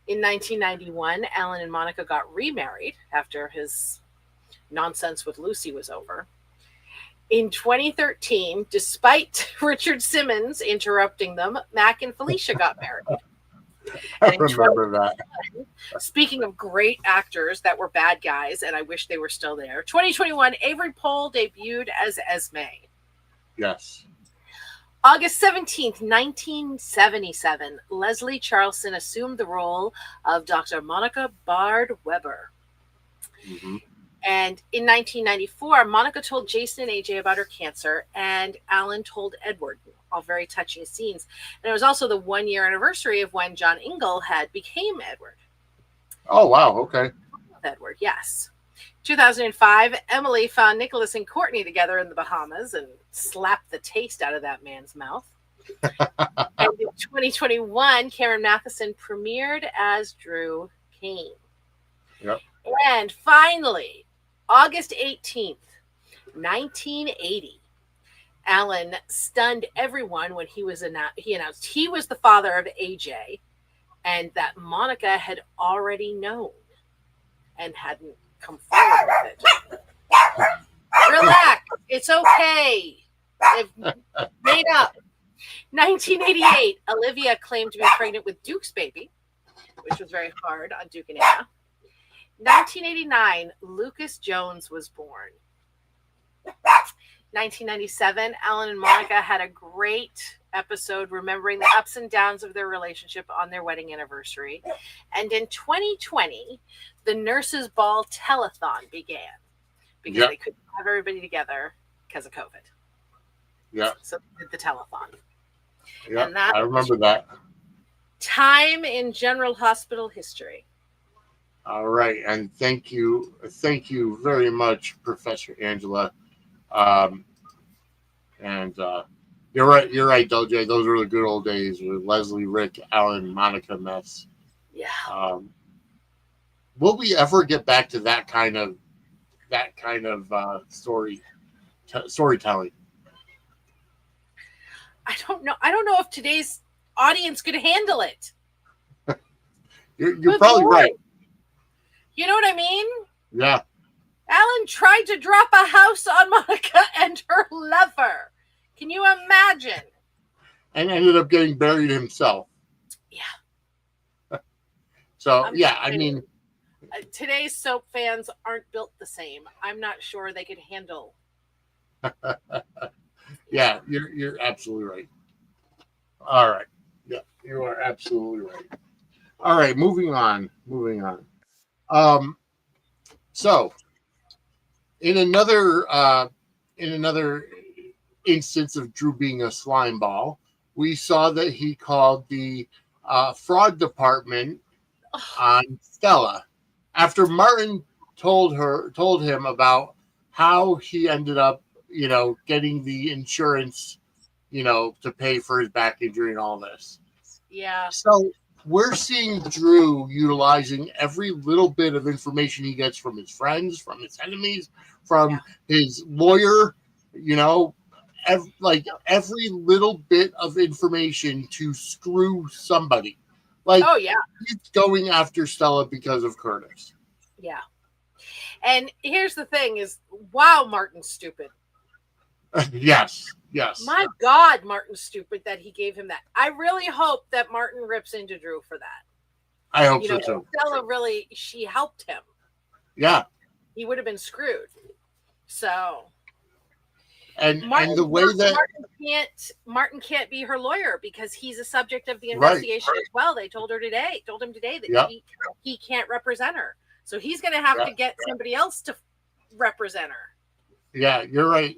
In 1991, Alan and Monica got remarried after his nonsense with Lucy was over. In 2013, despite Richard Simmons interrupting them, Mac and Felicia got married. I remember that. Speaking of great actors that were bad guys, and I wish they were still there, 2021, Avery Pohl debuted as Esme. Yes. August 17th, 1977, Leslie Charleston assumed the role of Dr. Monica Bard Weber. And in 1994, Monica told Jason and AJ about her cancer, and Alan told Edward. All very touching scenes. And it was also the 1-year anniversary of when John Ingle had became Edward. Oh, wow. Okay. Edward, yes. 2005, Emily found Nicholas and Courtney together in the Bahamas and slapped the taste out of that man's mouth. And in 2021, Cameron Matheson premiered as Drew Kane. Yep. And finally, August 18th, 1980, Alan stunned everyone when he announced he was the father of AJ, and that Monica had already known and hadn't come forward with it. Relax, it's okay. They've made up. 1988, Olivia claimed to be pregnant with Duke's baby, which was very hard on Duke and Anna. 1989, Lucas Jones was born. 1997, Alan and Monica had a great episode remembering the ups and downs of their relationship on their wedding anniversary. And in 2020, the Nurses Ball Telethon began because they couldn't have everybody together because of COVID. Yeah. So they did the telethon. Yeah, and that I remember that. Time in General Hospital history. All right, and thank you very much, Professor Angela. You're right, LJ. Those were the good old days with Leslie, Rick, Alan, Monica mess. Yeah. Will we ever get back to that kind of storytelling? I don't know. I don't know if today's audience could handle it. You're probably right. You know what I mean? Yeah. Alan tried to drop a house on Monica and her lover. Can you imagine? And ended up getting buried himself. Yeah. So, I mean, today's soap fans aren't built the same. I'm not sure they could handle. Yeah, you're absolutely right. All right. Yeah, you are absolutely right. All right, moving on. So in another instance of Drew being a slime ball, we saw that he called the fraud department on Stella after Martin told him about how he ended up, getting the insurance, to pay for his back injury and all this. Yeah. So we're seeing Drew utilizing every little bit of information he gets from his friends, from his enemies, from his lawyer, every little bit of information to screw somebody. He's going after Stella because of Curtis. Yeah. And here's the thing is, wow, Martin's stupid. Yes. My God, Martin's stupid that he gave him that. I really hope that Martin rips into Drew for that. I hope so too. Stella really, she helped him. Yeah. He would have been screwed. So. And the way that Martin can't be her lawyer because he's a subject of the investigation as well. They told him today that he can't represent her. So he's going to have to get somebody else to represent her. Yeah, you're right.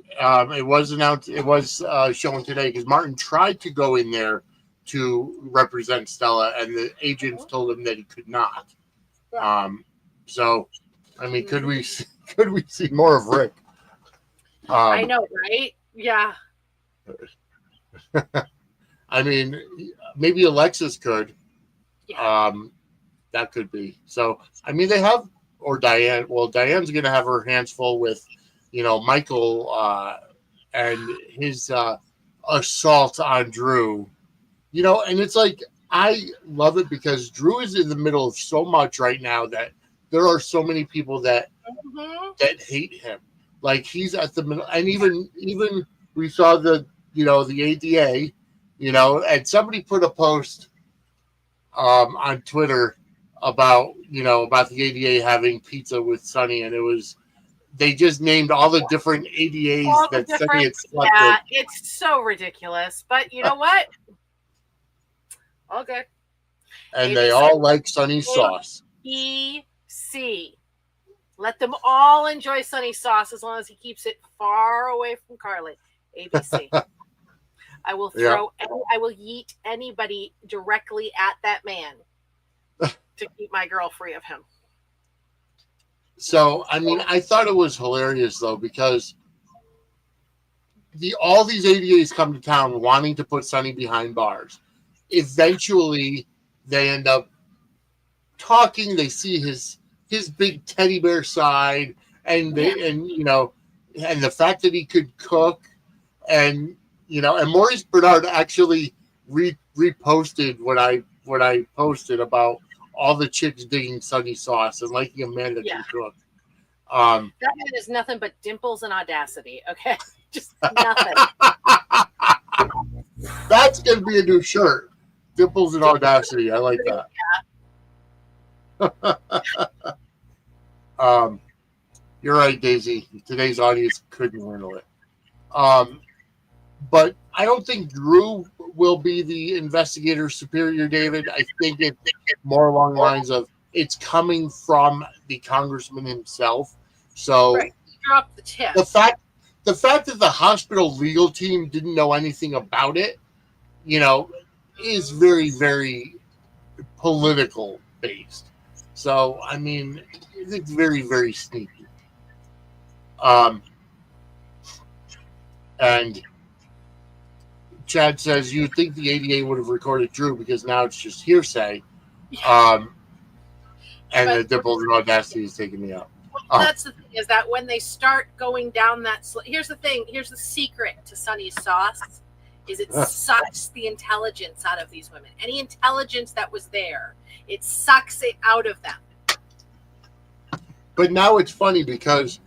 It was announced. It was shown today because Martin tried to go in there to represent Stella, and the agents told him that he could not. So, I mean, could we see more of Rick? I know, right? Yeah. I mean, maybe Alexis could. Yeah. That could be. So, I mean, they have, or Diane. Well, Diane's going to have her hands full with, Michael and his assault on Drew. And it's like, I love it because Drew is in the middle of so much right now that there are so many people that hate him. Like he's at the middle, and even we saw the ADA, and somebody put a post on Twitter about the ADA having pizza with Sonny, and they just named all the different ADAs that Sonny had slept with. Yeah, it's so ridiculous, but you know what? Okay. And they all like Sonny's sauce. ABC. Let them all enjoy Sonny's sauce as long as he keeps it far away from Carly. ABC. I will I will yeet anybody directly at that man to keep my girl free of him. So, I mean, I thought it was hilarious though, because all these ADAs come to town wanting to put Sonny behind bars. Eventually, they end up talking. They see his big teddy bear side, and and the fact that he could cook, and and Maurice Bernard actually reposted what I posted about all the chicks digging Sunny sauce and liking a man that can cook. That man is nothing but dimples and audacity. Okay, just nothing. That's gonna be a new shirt. Dimples and audacity. I like that. You're right, Daisy. Today's audience couldn't handle it. But I don't think Drew will be the investigator superior, David. I think it's more along the lines of it's coming from the congressman himself. So drop the tip. The fact that the hospital legal team didn't know anything about it, is very, very political based. So, I mean, it's very, very sneaky. And Chad says, you'd think the ADA would have recorded Drew because now it's just hearsay. And the dimples and audacity is taking me out. That's the thing, is that when they start going down that here's the thing, here's the secret to Sonny's sauce, is it sucks the intelligence out of these women. Any intelligence that was there, it sucks it out of them. But now it's funny because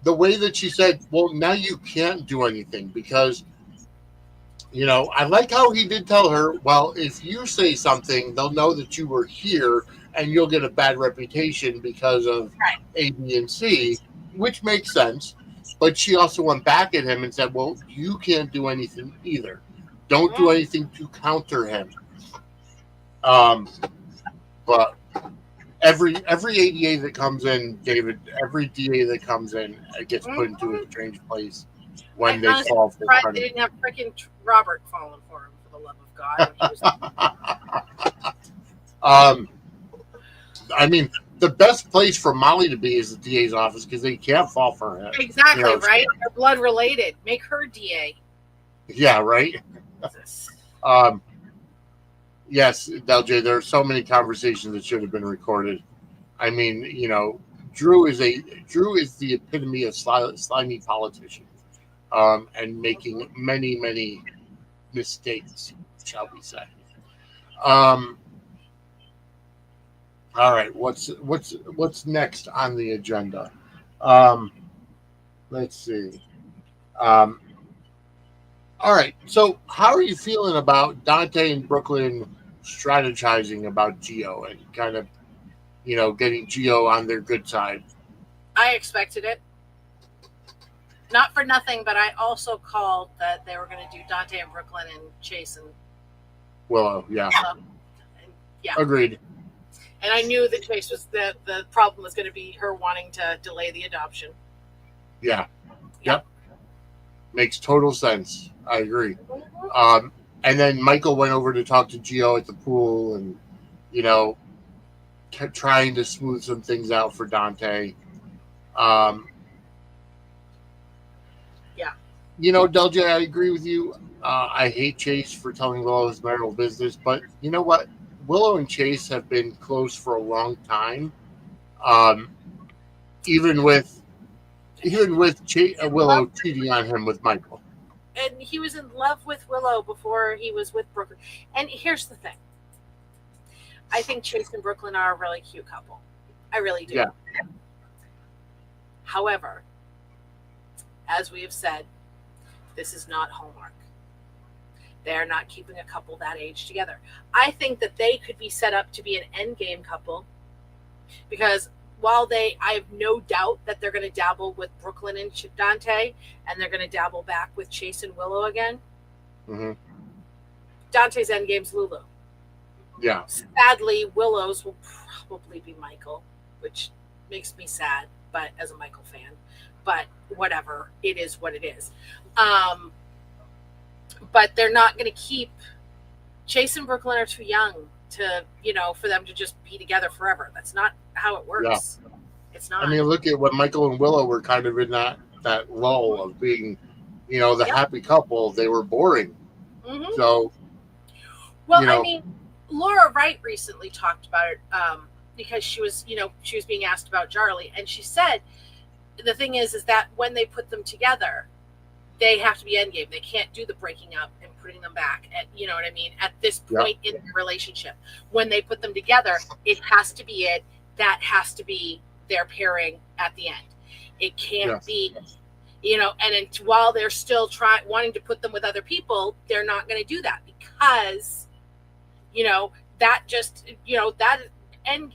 the way that she said, well, now you can't do anything because, I like how he did tell her, well, if you say something, they'll know that you were here and you'll get a bad reputation because of A, B, and C, which makes sense. But she also went back at him and said, well, you can't do anything either. Don't do anything to counter him. But every ADA that comes in, David, every DA that comes in gets put into a strange place when they fall for the They didn't have freaking Robert falling for him, for the love of God. I mean, the best place for Molly to be is the DA's office because they can't fall for him. Exactly, right? They're blood related. Make her DA. Yeah, right? Yes, LJ, there are so many conversations that should have been recorded. I mean, Drew is the epitome of slimy politician, and making many, many mistakes, shall we say. All right, what's next on the agenda? Let's see. All right, so how are you feeling about Dante and Brooklyn strategizing about Gio and kind of, getting Gio on their good side? I expected it. Not for nothing, but I also called that they were going to do Dante and Brooklyn and Chase and Willow. Yeah. Yeah. Agreed. And I knew that Chase was the problem was going to be her wanting to delay the adoption. Yeah. Yep. Makes total sense. I agree. And then Michael went over to talk to Gio at the pool and, kept trying to smooth some things out for Dante. Delja, I agree with you. I hate Chase for telling Willow his marital business, but you know what? Willow and Chase have been close for a long time. Even with Willow cheating on him with Michael. And he was in love with Willow before he was with Brooklyn. And here's the thing. I think Chase and Brooklyn are a really cute couple. I really do. Yeah. However, as we have said, this is not Hallmark. They are not keeping a couple that age together. I think that they could be set up to be an endgame couple because while I have no doubt that they're going to dabble with Brooklyn and Dante and they're going to dabble back with Chase and Willow again. Mm-hmm. Dante's endgame's Lulu. Yeah. Sadly, Willow's will probably be Michael, which makes me sad, but as a Michael fan, but whatever, it is what it is. But they're not going to keep Chase and Brooklyn are too young to, for them to just be together forever. That's not how it works. It's not. I mean, look at when Michael and Willow were kind of in that lull of being, the happy couple. They were boring. Mm-hmm. So, well, I mean, Laura Wright recently talked about it because she was being asked about Charlie, and she said the thing is that when they put them together, they have to be endgame. They can't do the breaking up and putting them back. At you know what I mean? At this point in the relationship, when they put them together, it has to be it. That has to be their pairing at the end. It can't be, and while they're still wanting to put them with other people, they're not going to do that because, that just, that, and,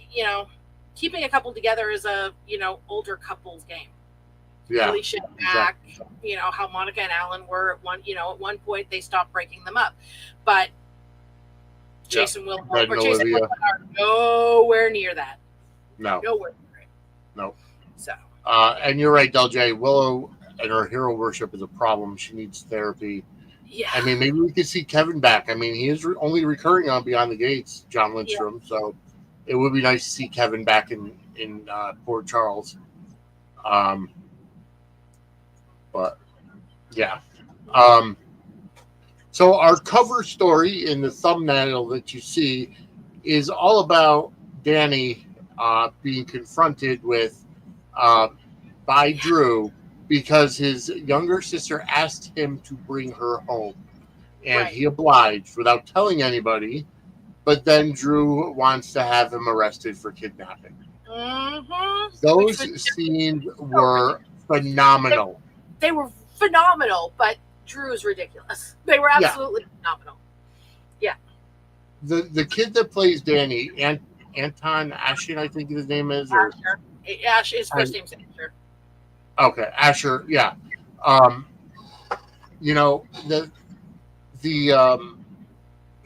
keeping a couple together is a, older couples game. Yeah. Alicia and Mac, how Monica and Alan were at one point they stopped breaking them up. But Jason Willow or Jason Willow are nowhere near that. No. Nowhere near it. No. So. And you're right, Del J. Willow and her hero worship is a problem. She needs therapy. Yeah. I mean, maybe we could see Kevin back. I mean, he is only recurring on Beyond the Gates, John Lindstrom. Yeah. So it would be nice to see Kevin back in Port Charles. But yeah. So our cover story in the thumbnail that you see is all about Danny being confronted with by Drew because his younger sister asked him to bring her home, and he obliged without telling anybody. But then Drew wants to have him arrested for kidnapping. Mm-hmm. Those scenes were phenomenal. They were phenomenal, but Drew's ridiculous. They were absolutely phenomenal. Yeah. The kid that plays Danny, Anton Ashen, I think his name is. Asher. His first name's Asher. Okay, Asher. Yeah.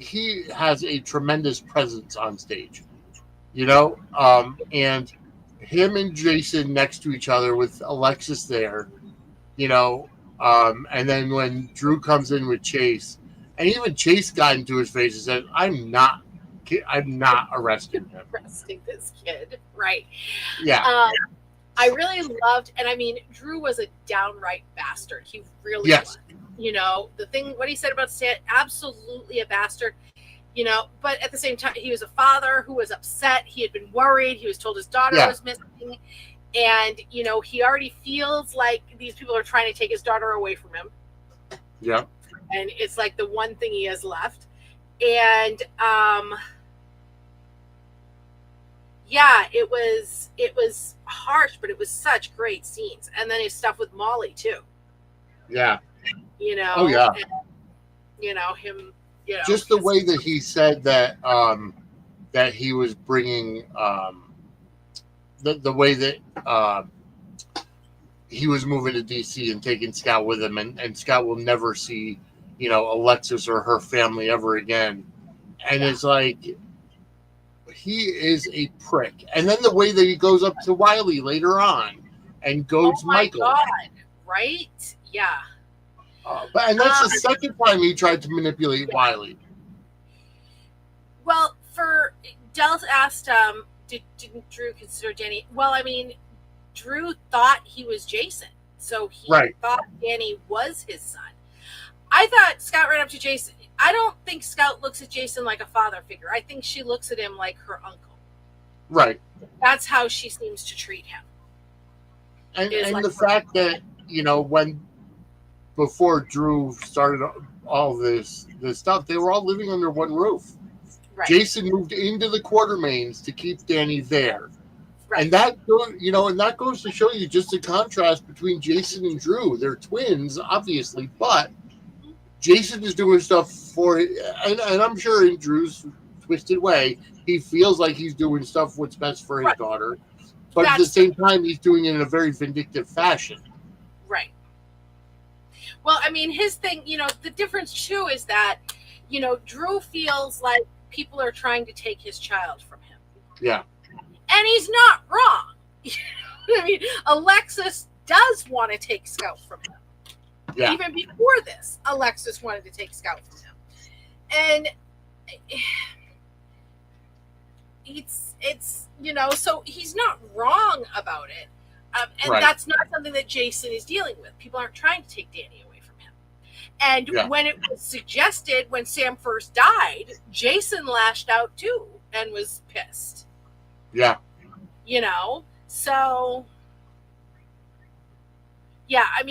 He has a tremendous presence on stage. And him and Jason next to each other with Alexis there. And then when Drew comes in with Chase, and even Chase got into his face and said, I'm not arresting him. Arresting this kid. Right. Yeah. I really loved, and I mean, Drew was a downright bastard. He really was. What he said about Stan, absolutely a bastard. But at the same time, he was a father who was upset. He had been worried. He was told his daughter was missing. And, he already feels like these people are trying to take his daughter away from him. Yeah. And it's like the one thing he has left. And, it was harsh, but it was such great scenes. And then his stuff with Molly, too. Yeah. Oh, yeah. And, him, just the way that he said that, that he was bringing, the way that he was moving to DC and taking Scout with him, and Scout will never see, Alexis or her family ever again. And it's like, he is a prick. And then the way that he goes up to Wiley later on and goads Michael. God, right? Yeah. And that's the second time he tried to manipulate Wiley. Well, Del asked, didn't Drew consider Danny? Well, I mean, Drew thought he was Jason, so he thought Danny was his son. I thought Scout ran up to Jason. I don't think Scout looks at Jason like a father figure. I think she looks at him like her uncle. Right. That's how she seems to treat him. And the fact that, before Drew started all this stuff, they were all living under one roof. Right. Jason moved into the Quartermaines to keep Danny there. Right. And that goes to show you just the contrast between Jason and Drew. They're twins, obviously, but Jason is doing stuff and I'm sure in Drew's twisted way, he feels like he's doing stuff what's best for his daughter. But at the same time, he's doing it in a very vindictive fashion. Right. Well, I mean, his thing, the difference too is that, Drew feels like people are trying to take his child from him. Yeah. And he's not wrong. I mean, Alexis does want to take Scout from him. Yeah. Even before this, Alexis wanted to take Scout from him. And, it's so he's not wrong about it, and Right. that's not something that Jason is dealing with. People aren't trying to take Danny away from him. And when it was suggested, when Sam first died, Jason lashed out too and was pissed. Yeah. So yeah, I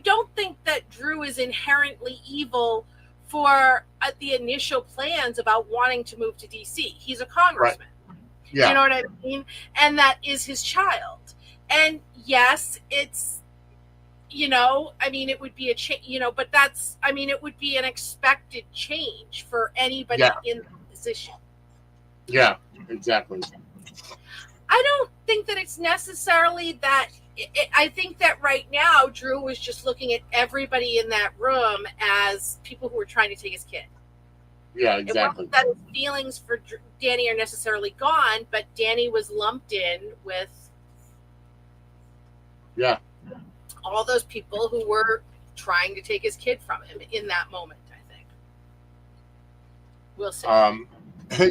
don't think that Drew is inherently evil for the initial plans about wanting to move to DC. He's a congressman. Right. Yeah. You know what I mean? And that is his child. And yes, it's, it would be a change, but it would be an expected change for anybody in that position. Yeah, exactly. I don't think that it's necessarily that. I think that right now Drew was just looking at everybody in that room as people who were trying to take his kid. Yeah, exactly. It wasn't that his feelings for Danny are necessarily gone, but Danny was lumped in with all those people who were trying to take his kid from him in that moment, I think. We'll see.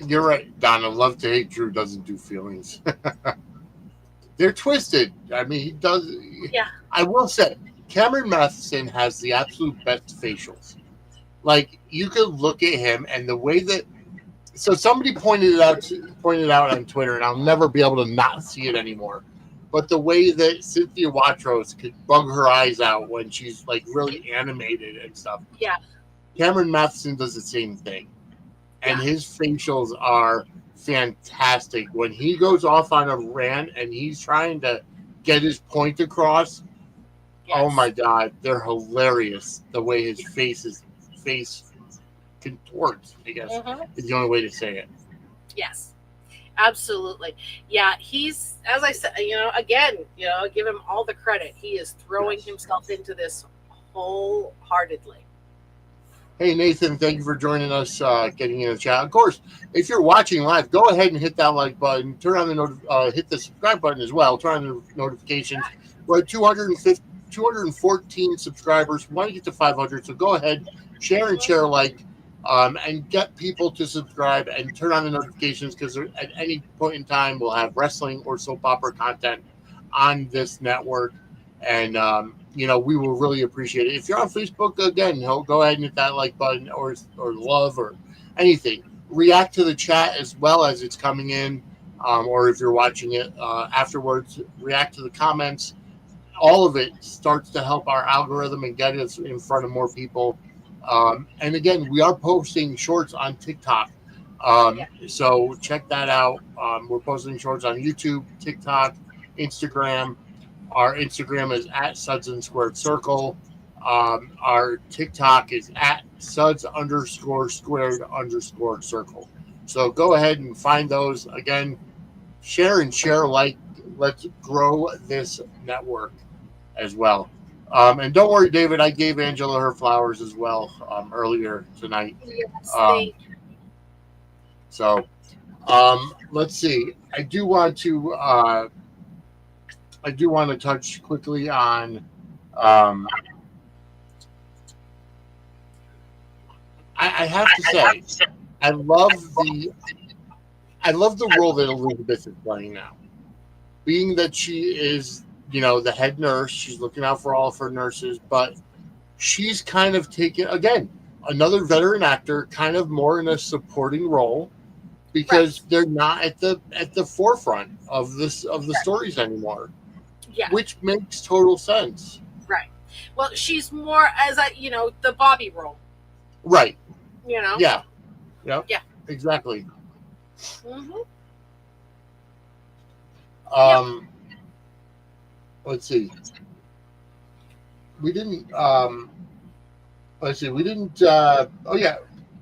You're right, Donna. Love to hate Drew doesn't do feelings. They're twisted. I mean, he does. Yeah. I will say, Cameron Matheson has the absolute best facials. Like, you could look at him and the way that. So somebody pointed it out on Twitter, and I'll never be able to not see it anymore. But the way that Cynthia Watros could bug her eyes out when she's like really animated and stuff. Yeah. Cameron Matheson does the same thing, and his facials are fantastic. When he goes off on a rant and he's trying to get his point across, oh my God, they're hilarious. The way his face contorts, I guess, is the only way to say it. Yes, absolutely. Yeah, he's, as I said, again, give him all the credit. He is throwing himself into this wholeheartedly. Hey, Nathan, thank you for joining us, getting in the chat. Of course, if you're watching live, go ahead and hit that like button. Turn on hit the subscribe button as well. Turn on the notifications. We're at 214 subscribers. We want to get to 500, so go ahead, share and like, and get people to subscribe and turn on the notifications, because at any point in time, we'll have wrestling or soap opera content on this network. And, we will really appreciate it. If you're on Facebook, again, go ahead and hit that like button or love or anything. React to the chat as well as it's coming in, or if you're watching it afterwards, react to the comments. All of it starts to help our algorithm and get us in front of more people. And again, we are posting shorts on TikTok. So check that out. We're posting shorts on YouTube, TikTok, Instagram. Our Instagram is at Suds_Circle. Our TikTok is at Suds_squared_circle. So go ahead and find those. Again, share and like. Let's grow this network as well. And don't worry, David, I gave Angela her flowers as well earlier tonight. Yes, thank you. So let's see. I do want to touch quickly on I have to say I love the role that Elizabeth is playing now. Being that she is, the head nurse, she's looking out for all of her nurses, but she's kind of taken, again, another veteran actor, kind of more in a supporting role, because they're not at the forefront of the stories anymore. Yeah. Which makes total sense. Right. Well, she's more as the Bobby role. Right. Yeah. Yep. Yeah. Exactly. Mm-hmm. Let's see. We didn't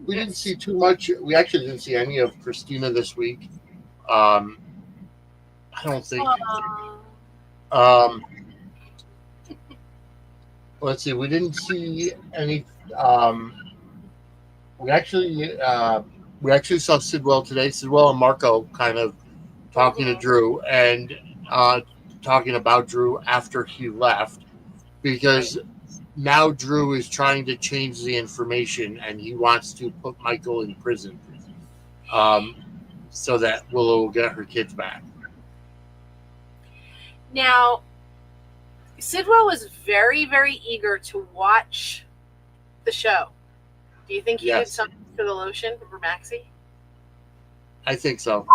we didn't see too much. We actually didn't see any of Christina this week. I don't think. Let's see. We didn't see any. We actually saw Sidwell today. Sidwell and Marco kind of talking to Drew and talking about Drew after he left, because now Drew is trying to change the information and he wants to put Michael in prison. so that Willow will get her kids back. Now, Sidwell was very, very eager to watch the show. Do you think he did something for the lotion for Maxie? I think so.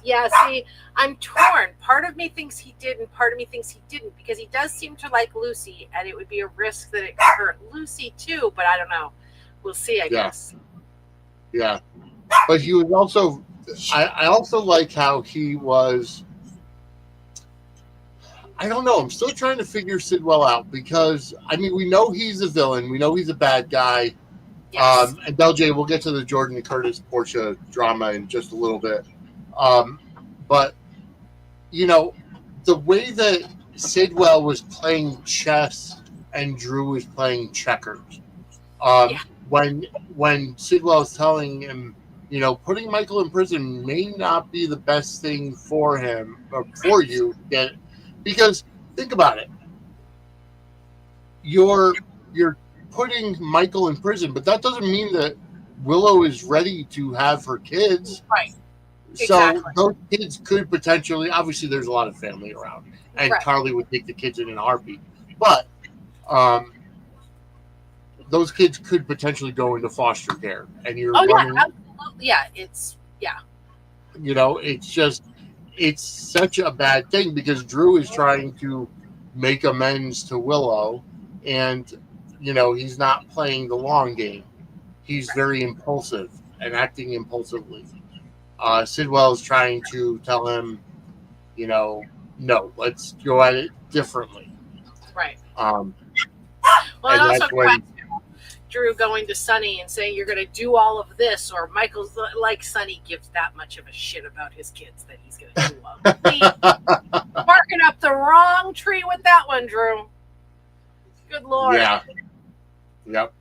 Yeah, see, I'm torn. Part of me thinks he did, and part of me thinks he didn't, because he does seem to like Lucy, and it would be a risk that it could hurt Lucy too, but I don't know. We'll see, I guess. Yeah. But he was also, I also like how he was, I don't know, I'm still trying to figure Sidwell out, because, I mean, we know he's a villain, we know he's a bad guy. Yes. And LJ, we'll get to the Jordan and Curtis Portia drama in just a little bit. But, you know, the way that Sidwell was playing chess and Drew was playing checkers. When Sidwell was telling him, you know, putting Michael in prison may not be the best thing for him or for you. Because think about it. You're putting Michael in prison, but that doesn't mean that Willow is ready to have her kids. Right. So those kids could potentially, obviously there's a lot of family around, and Carly would take the kids in a heartbeat. But those kids could potentially go into foster care, and you're running. Yeah, absolutely. Yeah, you know, it's such a bad thing, because Drew is trying to make amends to Willow, and you know, he's not playing the long game. He's very impulsive and acting impulsively. Sidwell is trying to tell him, you know, no, let's go at it differently. Right. Well, and also Drew going to Sonny and saying you're going to do all of this, or Michael's like Sonny gives that much of a shit about his kids that he's going to do all of it. Barking up the wrong tree with that one, Drew. Good Lord. Yeah. Yep.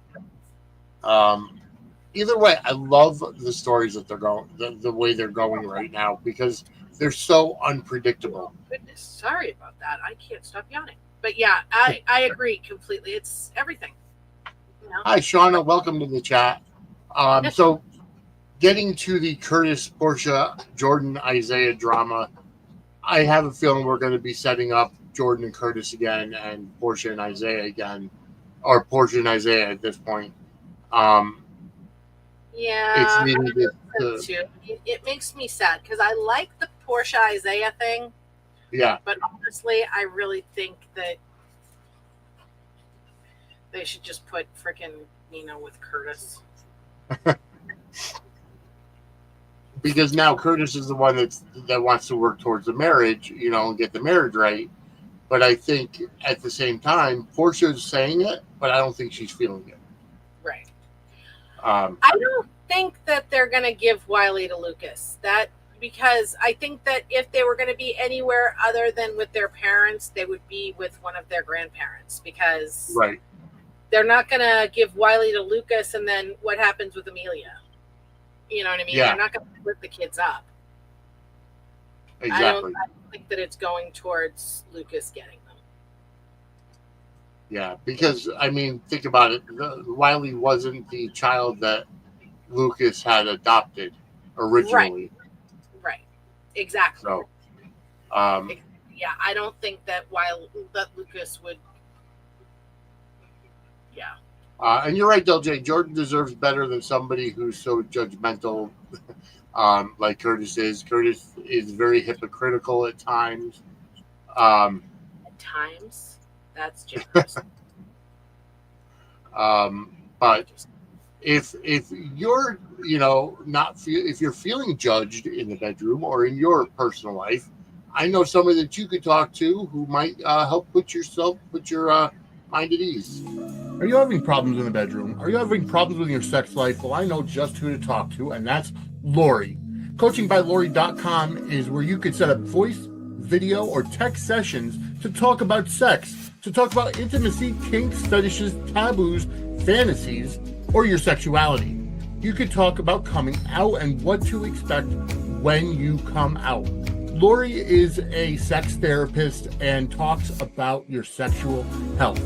Either way, I love the stories that they're going, the way they're going right now, because they're so unpredictable. Oh, goodness, sorry about that. I can't stop yawning. But yeah, I agree completely. It's everything. You know? Hi, Shauna. Welcome to the chat. So, getting to the Curtis, Portia, Jordan, Isaiah drama, I have a feeling we're going to be setting up Jordan and Curtis again, and Portia and Isaiah again. Or Portia and Isaiah at this point. Yeah, it's it makes me sad, because I like the Portia Isaiah thing. Yeah. But honestly, I really think that they should just put frickin' Nina with Curtis. Because now Curtis is the one that wants to work towards the marriage, you know, and get the marriage right. But I think at the same time, Portia's saying it, but I don't think she's feeling it. Right. I don't think that they're going to give Wiley to Lucas. Because I think that if they were going to be anywhere other than with their parents, they would be with one of their grandparents. Because they're not going to give Wiley to Lucas, and then what happens with Amelia? You know what I mean? Yeah. They're not going to split the kids up. Exactly. I don't think that it's going towards Lucas getting them. Yeah, because, I mean, think about it. Wiley wasn't the child that Lucas had adopted originally. Right. Exactly. So, yeah, I don't think that Lucas would. Yeah. And you're right, LJ. Jordan deserves better than somebody who's so judgmental, like Curtis is. Curtis is very hypocritical at times. At times, that's generous. But if you're, you know, if you're feeling judged in the bedroom or in your personal life, I know somebody that you could talk to who might help put your mind at ease. Are you having problems in the bedroom? Are you having problems with your sex life? Well, I know just who to talk to, and that's Lori. CoachingByLori.com is where you could set up voice, video, or text sessions to talk about sex, to talk about intimacy, kinks, fetishes, taboos, fantasies, or your sexuality. You could talk about coming out and what to expect when you come out. Lori is a sex therapist and talks about your sexual health.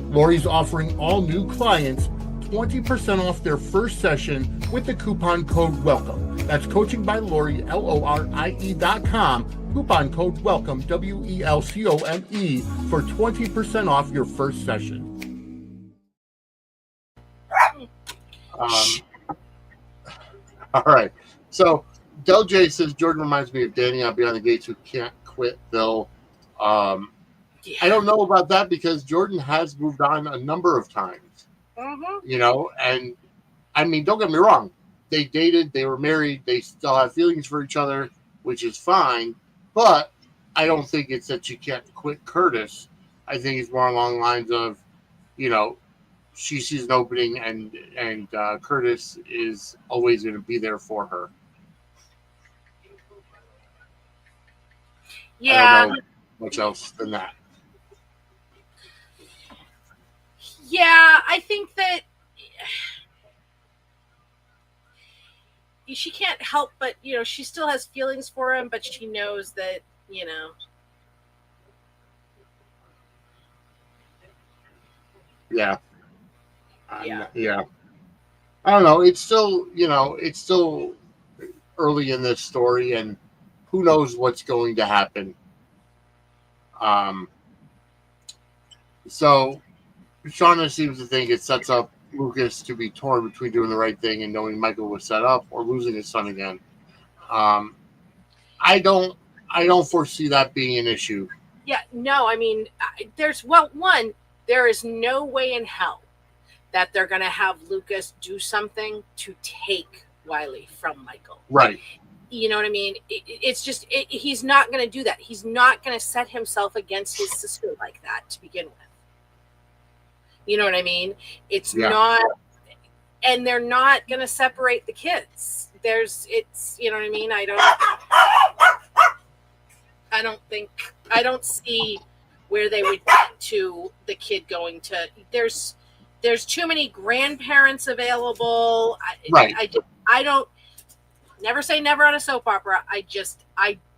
Lori's offering all new clients 20% off their first session with the coupon code WELCOME. That's coaching by Lori, LORIE.com. Coupon code WELCOME, WELCOME, for 20% off your first session. All right. So Del J says Jordan reminds me of Danny on Beyond the Gates who can't quit Bill. I don't know about that because Jordan has moved on a number of times. You know, and I mean, don't get me wrong. They dated, they were married, they still have feelings for each other, which is fine. But I don't think it's that she can't quit Curtis. I think it's more along the lines of, you know, she sees an opening, and Curtis is always going to be there for her. Yeah. I don't know much else than that. Yeah, I think that she can't help but, you know, she still has feelings for him, but she knows that, you know. Yeah. Yeah. I don't know. It's still, you know, it's still early in this story, and who knows what's going to happen. So Shauna seems to think it sets up Lucas to be torn between doing the right thing and knowing Michael was set up or losing his son again. I don't foresee that being an issue. Yeah, no, I mean, there is no way in hell that they're going to have Lucas do something to take Wiley from Michael. Right. You know what I mean? It's just, he's not going to do that. He's not going to set himself against his sister like that to begin with. You know what I mean? It's not, and they're not going to separate the kids. You know what I mean? I don't see where they would get to the kid going to, there's too many grandparents available. I don't, never say never on a soap opera. I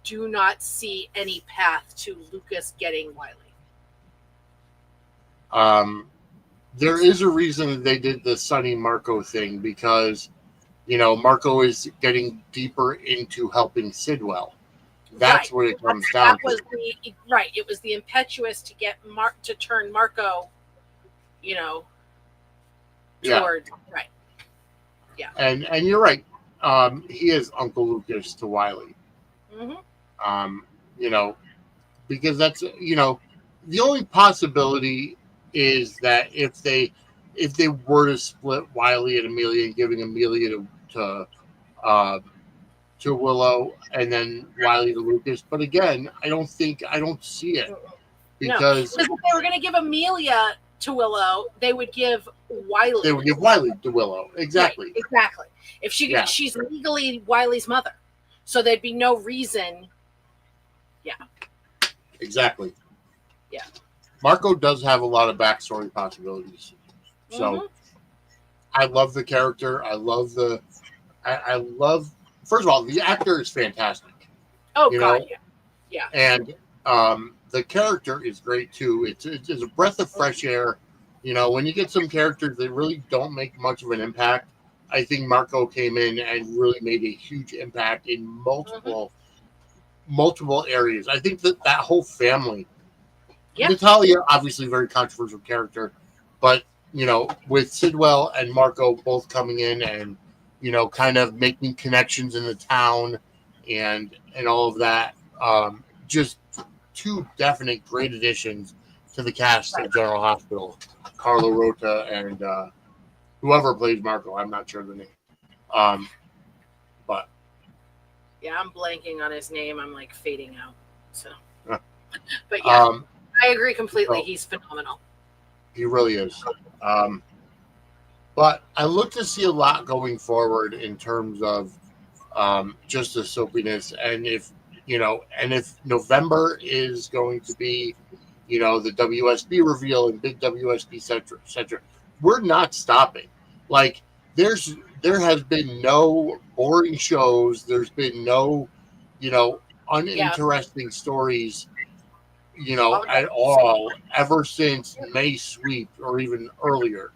do not see any path to Lucas getting Wiley. There is a reason they did the Sonny Marco thing because, you know, Marco is getting deeper into helping Sidwell. That's what it comes down to. It was the impetuous to get to turn Marco, you know, toward right. Yeah. And you're right. He is Uncle Lucas to Wiley. You know, because that's, you know, the only possibility is that if they were to split Wiley and Amelia and giving Amelia to Willow and then Wiley to Lucas, but again, I don't see it because if they were going to give Amelia to Willow, they would give Wiley. They would give Wiley to Willow. Exactly. Right, exactly. If she's legally Wiley's mother, so there'd be no reason. Yeah. Exactly. Yeah. Marco does have a lot of backstory possibilities. So I love the character. I love first of all, the actor is fantastic. Oh, God, yeah. And the character is great too. It's a breath of fresh air. You know, when you get some characters that really don't make much of an impact, I think Marco came in and really made a huge impact in multiple areas. I think that whole family. Yeah. Natalia, obviously, very controversial character, but you know, with Sidwell and Marco both coming in and you know, kind of making connections in the town and all of that, just two definite great additions to the cast of General Hospital. Carlo Rota and whoever plays Marco, I'm not sure the name, but yeah, I'm blanking on his name. I'm like fading out. So, but yeah. I agree completely. So, he's phenomenal. He really is. But I look to see a lot going forward in terms of just the soapiness, and if November is going to be, you know, the WSB reveal and big WSB etc. We're not stopping. Like there has been no boring shows. There's been no, you know, uninteresting stories, you know, at all ever since May sweep or even earlier.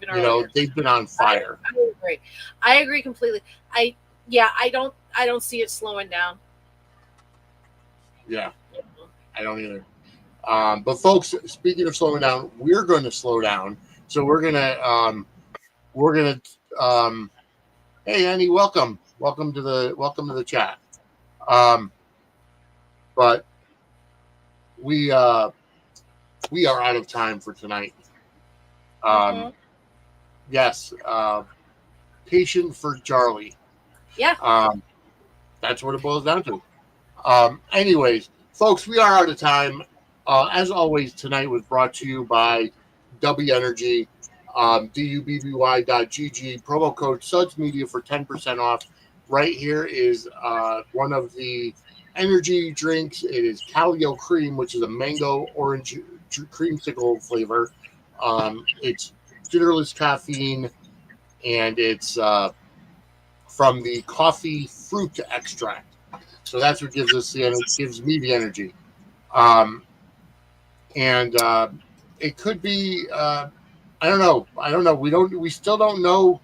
even earlier. They've been on fire. I agree. I agree completely. I don't see it slowing down. Yeah, I don't either. But folks, speaking of slowing down, we're going to slow down. So we're gonna hey Annie, welcome to the chat. But we are out of time for tonight. Yes, patient for Charlie. Yeah. That's what it boils down to. Anyways, folks, we are out of time. As always, tonight was brought to you by W Energy, dubby.gg, promo code Suds Media for 10% off. Right here is one of the energy drinks. It is Calio Cream, which is a mango orange creamsicle flavor. It's dinnerless caffeine, and it's from the coffee fruit extract. So that's what gives us gives me the energy. And it could be I don't know. We still don't know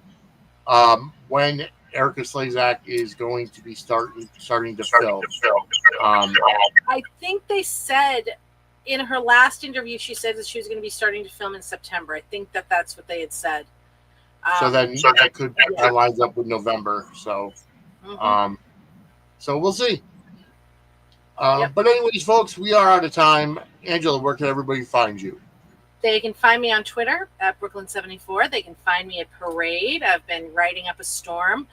when Erica Slezak is going to be starting to film. I think they said in her last interview, she said that she was going to be starting to film in September. I think that's what they had said. So that lines up with November. So, so we'll see. But anyways, folks, we are out of time. Angela, where can everybody find you? They can find me on Twitter at Brooklyn74. They can find me at Parade. I've been writing up a storm.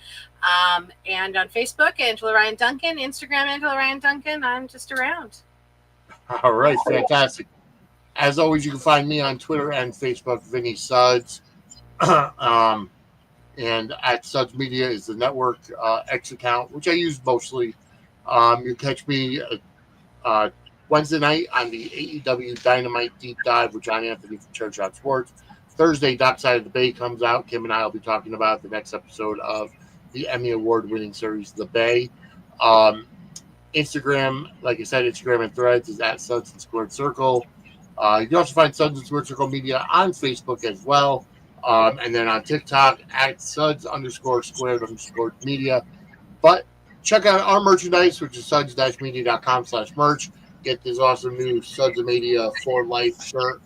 And on Facebook, Angela Ryan Duncan. Instagram, Angela Ryan Duncan. I'm just around. All right, fantastic. As always, you can find me on Twitter and Facebook, Vinny Suds. And at Suds Media is the network X account, which I use mostly. You catch me Wednesday night on the AEW Dynamite Deep Dive with John Anthony from Chair Shot Sports. Thursday, Dockside of the Bay comes out. Kim and I will be talking about the next episode of the Emmy Award-winning series, The Bay. Instagram, like I said, Instagram and Threads is at Suds and Squared Circle. You can also find Suds and Squared Circle Media on Facebook as well. And then on TikTok at Suds_Squared_Media. But check out our merchandise, which is suds-media.com/merch. Get this awesome new Suds Media for Life shirt,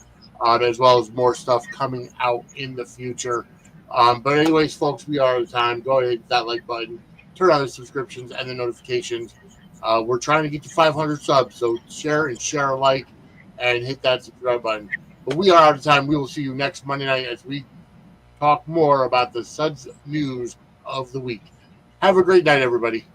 as well as more stuff coming out in the future. But anyways, folks, we are out of time. Go ahead, hit that like button, turn on the subscriptions and the notifications. We're trying to get to 500 subs, so share alike and hit that subscribe button. But we are out of time. We will see you next Monday night as we talk more about the Suds news of the week. Have a great night, everybody.